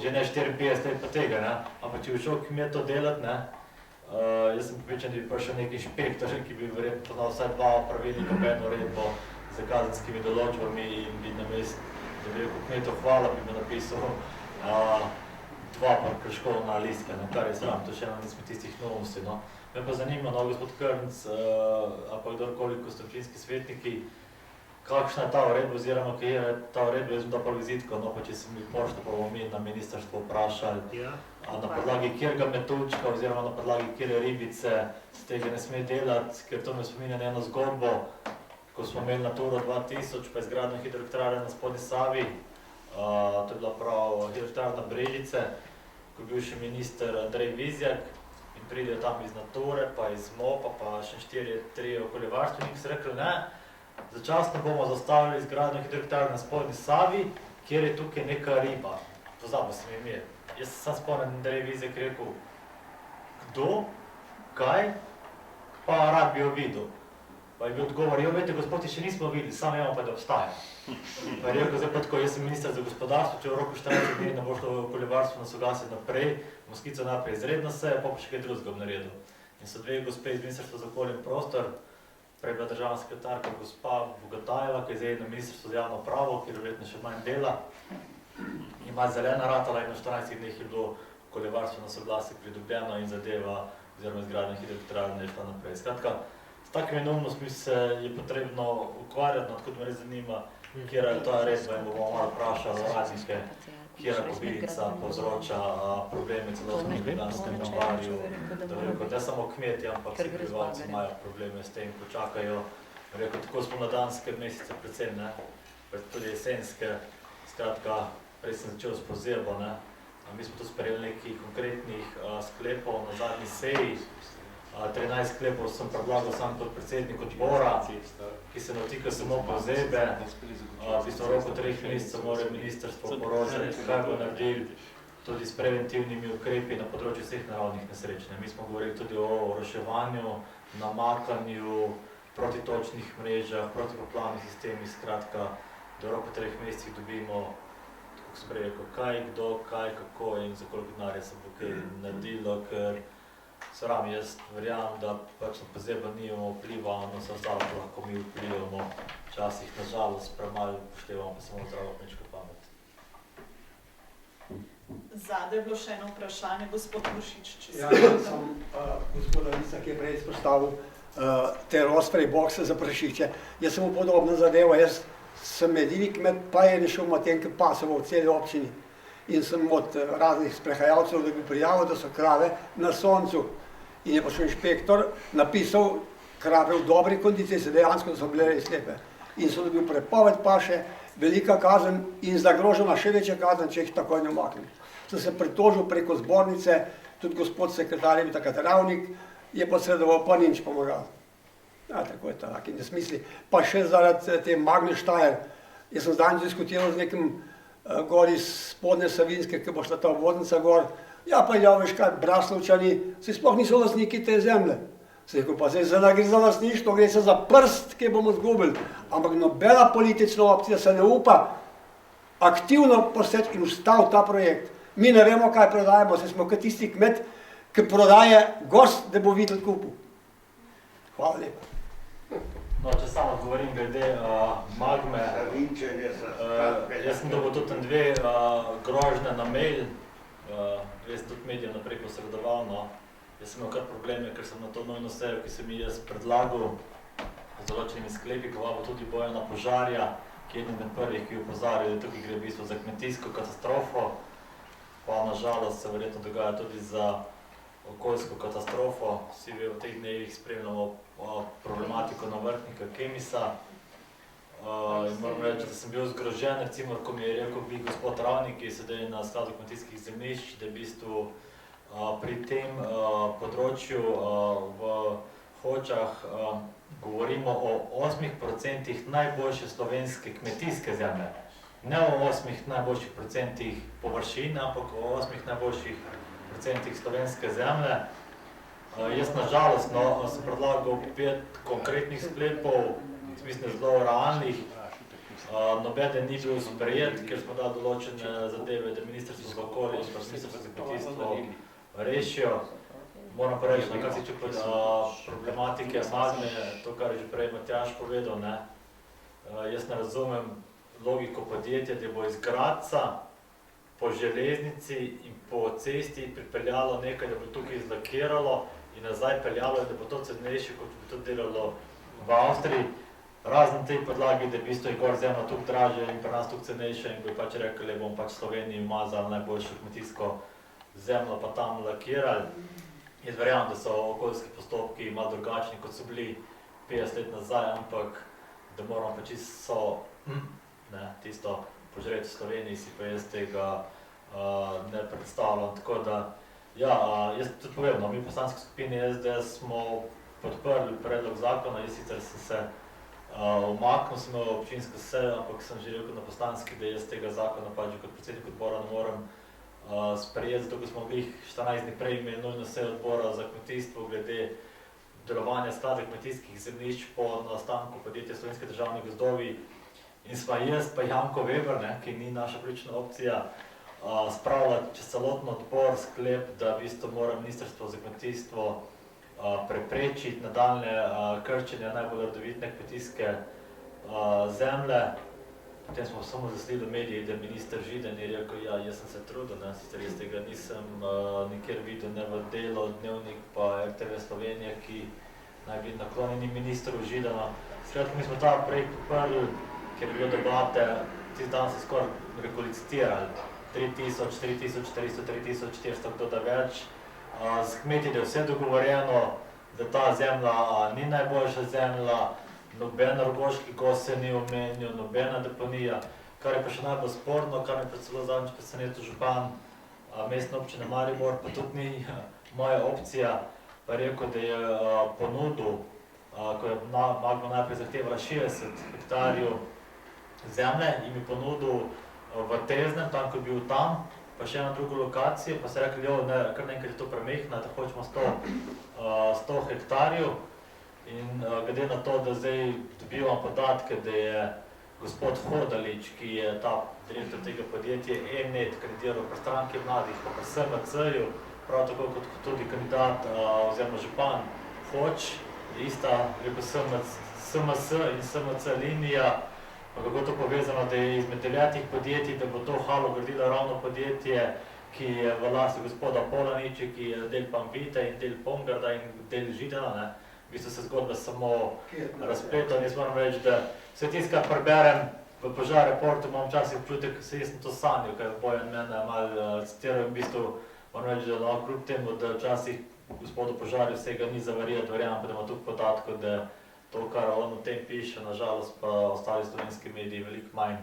B: že ne 54 let pa tega, ampak če bi šel kmet to delati, jaz sem pripričan, da bi prišel nek inšpektor, ki bi verjetno poznal vsaj dva pravilnika, eno uredbo z kazenskimi določbami in bi namest, da bi rekel kmetov hvala, bi mi napisal dva prekrškovna listka, kar je sram, to še eno nismo tistih novosti. Me pa zanima, gospod Krnc, ali pa kdorkoli, ko ste občinski svetniki, kakšna je ta uredba, oziroma kaj je ta uredba, jaz bom dal pa vizitko, pa če se mi možno pa bomo mi na ministrstvo vprašali, na podlagi kjerega metučka oziroma na podlagi kjere ribice se tega ne sme delati, ker to me spominja na eno zgodbo, ko smo imeli Naturo 2000, pa izgradnjo hidroelektrarne na Spodnji Savi, to je bila prav hidroelektrarna Brežice, ko je bil še minister Andrej Vizjak, in pridejo tam iz Nature, pa iz MOP-a, pa še 4-3 okoljevarstveniki, so rekli, ne, začasno bomo zastavili izgradnjo hidroelektrarne na Spodnji Savi, kjer je tukaj neka riba. Pozabil sem ime. Jaz se sam spomnim, da je Vizjak rekel, kdo, kaj, pa rad bi jo videl. Pa je bil odgovor, jo veste, gospodi, še nismo videli, samo vemo pa, da obstaja. Pa je rekel, zdaj pa tako, jaz sem minister za gospodarstvo, če v roku 14 dni ne bo šlo okoljevarstvo na soglasje naprej, bomo sklical najprej izredno sejo, pa še kaj drugega naredil. In so dve gospe iz Ministrstva za okolje in prostor, prej je bila državna sekretarka gospa Bogatajeva, ki je zdaj na Ministrstvu za javno pravo, kjer verjetno še manj dela, ima zelena ratala in na 14 dneh je bilo okoljevarstvo na soglasje pridobljeno in zadeva oziroma izgradnja hidroelektrarne je šla naprej. Skratka, s takimi neumnostmi se je potrebno ukvarjati, tako da me res zanima, kjera je ta redba in bomo malo vprašali radnike, kjera kobilica povzroča probleme celotno v Ljubljanskem Barju, da rekel, ne samo kmetje, ampak vsi prebivalci imajo probleme s tem, ko čakajo, rekel, tako smo na danske mesece predvsem, ne, tudi jesenske, skratka, prej sem začel s pozebo, ne, mi smo tu sprejeli nekih konkretnih sklepov na zadnji seji, 13 sklepov sem predlagal sam kot predsednik odbora, ki se natika samo pozebe. V bistvu v roku 3 mesecev mora ministrstvo poročati, kaj bo naredili tudi s preventivnimi ukrepi na področju vseh naravnih nesreč. Mi smo govorili tudi o reševanju, namakanju, protitočnih mrežah, protipoplavnih sistemih, skratka, da v roku 3 mesecih dobimo, tako sem prej rekel, kaj, kdo, kaj, kako in za koliko denarja se bo kaj naredilo, ker Sram, jaz verjamem, da pač na pozeba nimamo vpliva, no se ostalo lahko mi vplivamo, včasih nažalost premalo upoštevamo, pa samo zdravo kmečko pamet.
A: Zadaj je bilo še eno vprašanje, gospod Vršič, če se...
K: Ja, sem gospoda Lica, ki je prej izpostavil te Osprey boxe za prašiče. Jaz sem v podobno zadevo, jaz sem edini kmet, pa je rešil Matenke Pasovo v celi občini. In sem od raznih sprehajalcev, da bi prijavil, da so krave na soncu. In je prišel inšpektor, napisal, krave v dobri kondiciji, se dejansko so bile res lepe. In so dobil prepoved paše, velika kazen in zagrožena še večja kazen, če jih takoj ne umaknili. Sem se pritožil preko zbornice, tudi gospod sekretar je bil takrat Ravnik, je posredoval, pa nič pomagal. Ja, tako je tak in nesmisli. Pa še zaradi te Magne Steyr. Jaz sem zdaj diskutiral z nekim gor iz spodne Savinjske, ki bo šla ta obvoznica gor. Ja, pa ja, veš kaj, Braslovčani, se sploh niso lastniki te zemlje. Se rekel, pa zdaj gre za lastništvo, gre se za prst, ki bomo zgubili. Ampak nobena politična opcija se ne upa aktivno poseči in ustaviti ta projekt. Mi ne vemo, kaj prodajemo, se smo kot tisti kmet, ki prodaje gost, da bo videl kupil. Hvala lepa.
B: No, če samo odgovorim glede Magme, jaz sem dobil tudi dve grožnje na mail, jaz sem tudi medijem naprej posredoval, no. Jaz sem imel kar probleme, ker sem na to nujno sejo, ki sem jaz predlagal z določenimi sklepi, povabil tudi Bojana Požarja, ki je eden med prvih, ki opozarjajo, da tukaj gre v bistvu za kmetijsko katastrofo, pa nažalost se verjetno dogaja tudi za okoljsko katastrofo. Vsi v teh dnevih spremljamo problematiko navrtnika Kemisa. In moram reči, da sem bil zgrožen, recimo, ko mi je rekel bi gospod Ravnik, ki je sedaj na skladu kmetijskih zemljišč, da v bistvu pri tem področju v Hočah govorimo o 8% najboljše slovenske kmetijske zemlje. Ne o 8 najboljših procentih površine, ampak o 8 najboljših procentih slovenske zemlje. Jaz nažalost sem predlagal 5 konkretnih sklepov, mislim, zelo realnih. Nobeden ni bil sprejet, ker smo dali določene zadeve, da Ministrstvo za okolje in Ministrstvo za kmetijstvo rešijo. Moram pa reči, kar se tiče problematike Magne, to, kar je že prej Matjaž povedal, ne. Jaz ne razumem logiko podjetja, da bo iz Gradca po železnici in po cesti pripeljalo nekaj, da bo tukaj zlakiralo in nazaj peljalo in da bo to cenejše, kot bi to delalo v Avstriji. Razen tej podlagi, da v bistvu je gor zemlja tukaj dražja in pri nas tukaj cenejša in bi pač rekli, da bomo pač Sloveniji umazali najboljšo kmetijsko zemljo pa tam lakirali. Jaz verjamem, da so okoljski postopki malo drugačni, kot so bili 50 let nazaj, ampak da moramo pa čisto tisto požreti v Sloveniji, si pa jaz tega ne predstavljam. Tako da, ja, jaz tudi povem, mi v poslanski skupini SDS smo podprli predlog zakona, jaz sicer sem se umaknil, sem imel občinsko sejo, ampak sem že rekel na poslanski, da jaz tega zakona pač kot predsednik odbora ne morem sprejeti, zato ko smo bili 14 dni prej imeli nujno sejo odbora za kmetijstvo glede delovanja sklada kmetijskih zemljišč po nastanku podjetja Slovenske državne gozdovi in sva jaz pa Janko Weber, ne, ki ni naša politična opcija, spravila čez celotno odbor sklep, da v bistvu mora Ministrstvo za kmetijstvo preprečiti nadaljne krčenja najbolj rodovitne kmetijske zemlje. Potem smo samo zasledili v mediji, da je minister Židan je rekel, ja, jaz sem se trudil, ne, sicer jaz tega nisem nikjer videl, ne v Delo, Dnevnik pa RTV Slovenija, ki naj bi naklonjeni ministru Židanu. Skratka, mi smo ta projekt odprli, ker je bilo debate, tisti dan so skoraj rekolicitirali, 3000, 4400, 3400, kdo da več. Z kmeti, da je vse dogovorjeno, da ta zemlja ni najboljša zemlja, noben rogoški gozd se ni omenil, nobena deponija. Kar je pa še najbolj sporno, kar mi pa celo zadnjič presenetil župan mestne občine Maribor, pa tudi ni moja opcija, pa je rekel, da je ponudil, ko je Magma najprej zahtevala 60 hektarjev zemlje in mi ponudil v Teznem, tam, ko je bil tam, pa še na drugo lokacijo, pa se je rekli, jo, ne, kar nekaj je to premehna, da hočemo 100 hektarjev. In glede na to, da zdaj dobivam podatke, da je gospod Hodalič, ki je ta direktor tega podjetja, EMNET, kandidiral pri Stranki mladih, pa pri SMC-ju, prav tako kot tudi kandidat oziroma župan Hoč, je ista, rekel SMS in SMC linija, kako to povezano, da je izmed 9 podjetij, da bo to halo gradilo ravno podjetje, ki je v lasti gospoda Polaniča, ki je del Panvite in del Pomgarda in del Židana, ne. V bistvu se zgodba samo razpleta in jaz moram reči, da vse tisto, kar preberem v Požar reportu, imam včasih občutek, se jaz sem to sanjal, ker Bojan mene malo citiral in v bistvu moram reči, da kljub temu, da včasih gospodu Požarju vsega ni zavarjati, verjamem pa da ima tudi podatkov, da to, kar on o tem piše, nažalost pa ostali slovenski mediji veliko manj,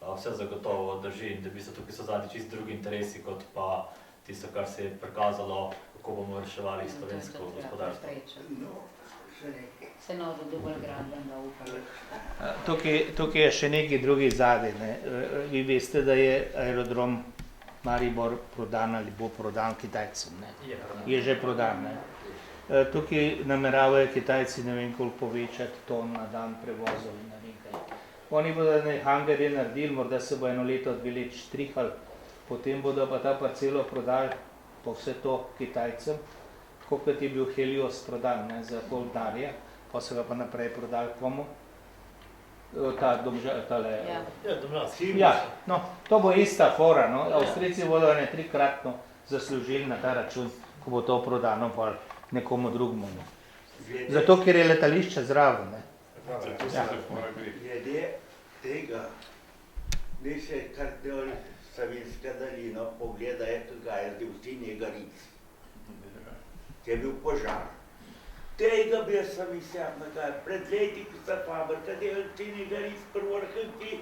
B: vse zagotovo drži in da v bistvu tukaj so zadnji čisto drugi interesi, kot pa tisto, kar se je prikazalo, kako bomo reševali slovensko gospodarstvo.
H: Se novo dovolj gradben, da upali.
L: Tukaj je še nekaj drugih zadej. Vi veste, da je aerodrom Maribor prodan ali bo prodan Kitajcem. Je že prodan. Tukaj nameravajo Kitajci ne vem koliko povečati ton na dan prevozov in na nekaj. Oni bodo hangarje naredili, morda se bo 1 leto, 2 let štrihali, potem bodo pa ta parcelo prodali po vse to Kitajcem, tako kot je bil Helios prodan za pol denarja, pa so ga pa naprej prodali komu. No, to bo ista fora, no. Avstrijci bodo 3-kratno zaslužili na ta račun, ko bo to prodano pa nekomu drugemu. Zato, ker je letališče zraven.
E: Glede tega, mi se kar del Savinska dolina pogledajo, kaj je zdaj v Sinji Gorici. Ki je bil požar. Tega bi jaz sam izsem nakaj. Pred leti, ko sta fabrika delala v Sinji Gorici pri Vrhnki,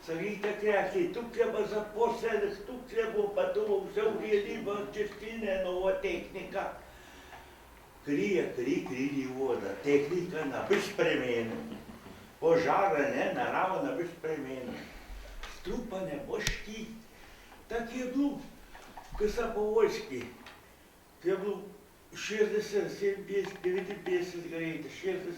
E: so jih tako rekli, tukaj bo zaposlenih, tukaj bo pa to vse uredi, bo čistilne nova tehnika. Kri ni voda, tehnika na bi spremenu. Požara, ne, narava na bi spremenu. Strupa ne boš ti. Tak je bil, ko so po vojski. To je bilo 60, 57, 59 leta, 60.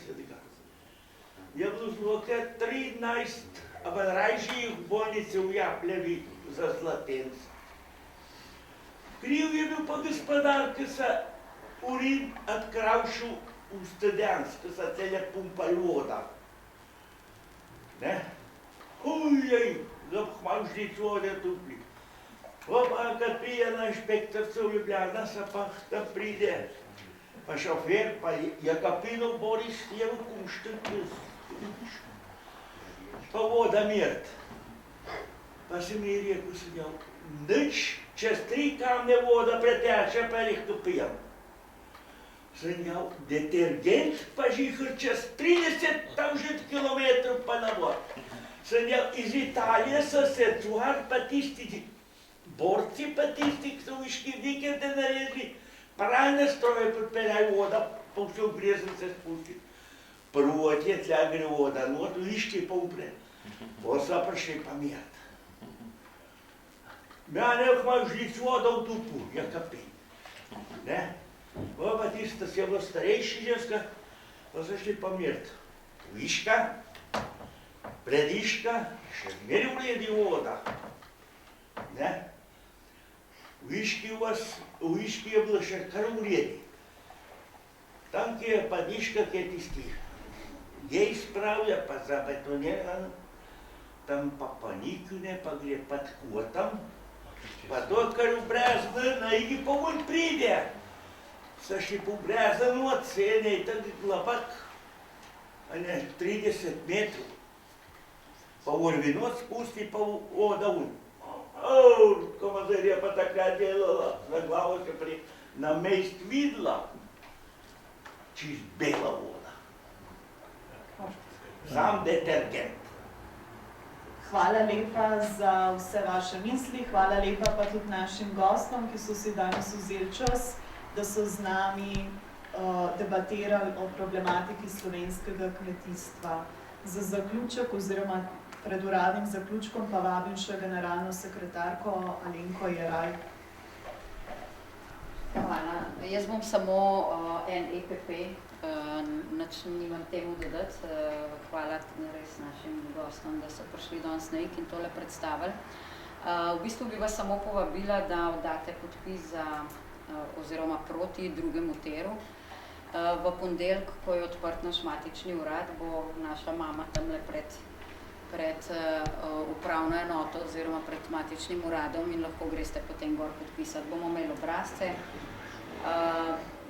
E: Je bilo zelo 13, ampak rajših bolnice v Japljevi za Zlatenc. Kriv je bil pa gospodar, ki se urin odkravšil v Stedjansk, ki se cele pumpali voda. Ne? Ujej, malo žlic vode tupli. Pa kad prije na inšpektorce v Ljubljana, se pa tam pride. Pa šofer, pa Jakapinov Boris je v kušten, pa voda mert. Pa se mi je rekel, sem jel, nič, čez 3 kamne voda preteče, pa jih pijem. Sem jel, detergent, pa žihar čez 30 kilometrov pa na vod. Sem jel, iz Italije so se čuvar, pa tisti borci, pa tisti, ki so viški vikende naredili, pralne stroje pripeljali voda, pa vse v brezen se spusti. Prvo je tja gre voda, not viški pumpne. Pa so prišli pa mert. Mene je malo žlic voda v tupu, Jakapin. Ne? Pa ti sta si bila starejši ženska, pa so šli pa mirt. Viška, prediška, še zmeri vredi voda. Ne? V Viški je bilo še kar vredi. Tam, ki je pa diška, ki je tisti jej spravlja, pa zabetoniran, tam pa nikne, pa gre pa tako tam. Pa to, kar v brezno, na igi pa vod pride. Sa še po brezno od cene, tako glabak, 30 metrov. Pa v vino spusti, pa voda vod. Komazarija pa takrat delala, na glavo se na mejst videla. Čist bela voda. Sam detergent.
A: Hvala lepa za vse vaše misli, hvala lepa pa tudi našim gostom, ki so si danes vzeli čas, da so z nami debatirali o problematiki slovenskega kmetijstva. Za zaključek oziroma pred uradnim zaključkom pa vabim še generalno sekretarko Alenko Jeraj.
H: Hvala. Jaz bom samo en EPP, nič nimam temu dodati. Hvala res našim gostom, da so prišli danes na IK in tole predstavili. V bistvu bi vas samo povabila, da oddate podpis za oziroma proti drugemu tiru. V ponedeljek, ko je odprt naš matični urad, bo naša mama tamle pred upravno enoto oziroma pred matičnim uradom in lahko greste potem gor podpisati. Bomo imeli obrazce.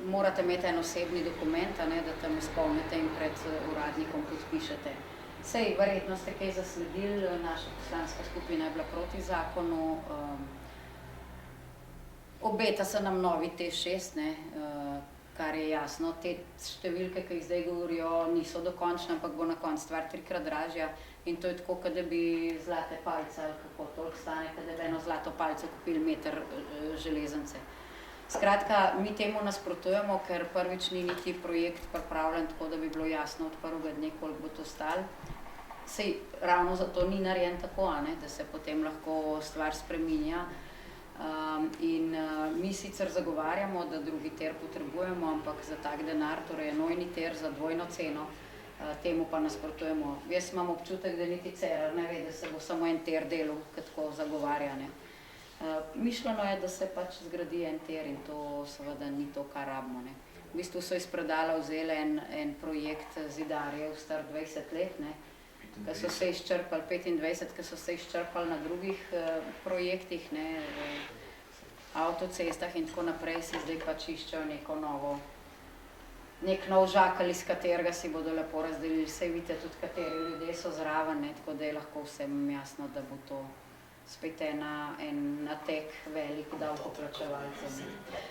H: Morate imeti en osebni dokument, da tam izpolnite in pred uradnikom podpišete. Sej, verjetno ste kaj zasledili, naša poslanska skupina je bila proti zakonu. Obeta se nam novi T6, kar je jasno. Te številke, ki jih zdaj govorijo, niso dokončne, ampak bo na koncu stvar 3-krat dražja. In to je tako, kot da bi zlate palce, ali kako toliko stane, kot da bi eno zlato palce kupili meter železnice. Skratka, mi temu nasprotujemo, ker prvič ni niti projekt pripravljen tako, da bi bilo jasno od prvega dne, koliko bo to stalo. Sej, ravno zato ni narejen tako, da se potem lahko stvar spreminja. In mi sicer zagovarjamo, da drugi tir potrebujemo, ampak za tak denar, torej enojni tir za dvojno ceno, temu pa nasprotujemo. Jaz imam občutek, da niti Cerar ne ve, da se bo samo en tir delal, kot tako zagovarja. Mišljeno je, da se pač zgradi en tir in to seveda ni to, kar rabimo. V bistvu so iz predala vzeli en projekt zidarjev star 20 let, ki so se izčrpali, 25, ki so se izčrpali na drugih projektih, avtocestah in tako naprej, si zdaj pač iščejo nek nov žakelj, iz katerega si bodo lepo razdelili. Sej vidite tudi, kateri ljudje so zraven, tako da je lahko vsem jasno, da bo to spet en natek velik davkoplačevalcev.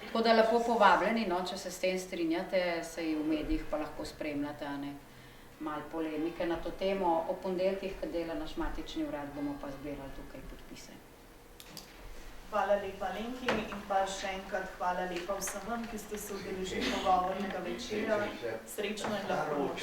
H: Tako da lepo povabljeni, če se s tem strinjate, sej v medijih pa lahko spremljate malo polemike na to temo. O ponedeljkih, ko dela naš matični urad, bomo pa zbirali tukaj podpise.
A: Hvala lepa Alenki in pa še enkrat hvala lepa vsem vam, ki ste se udeležili pogovornega večera. Srečno in lahko noč.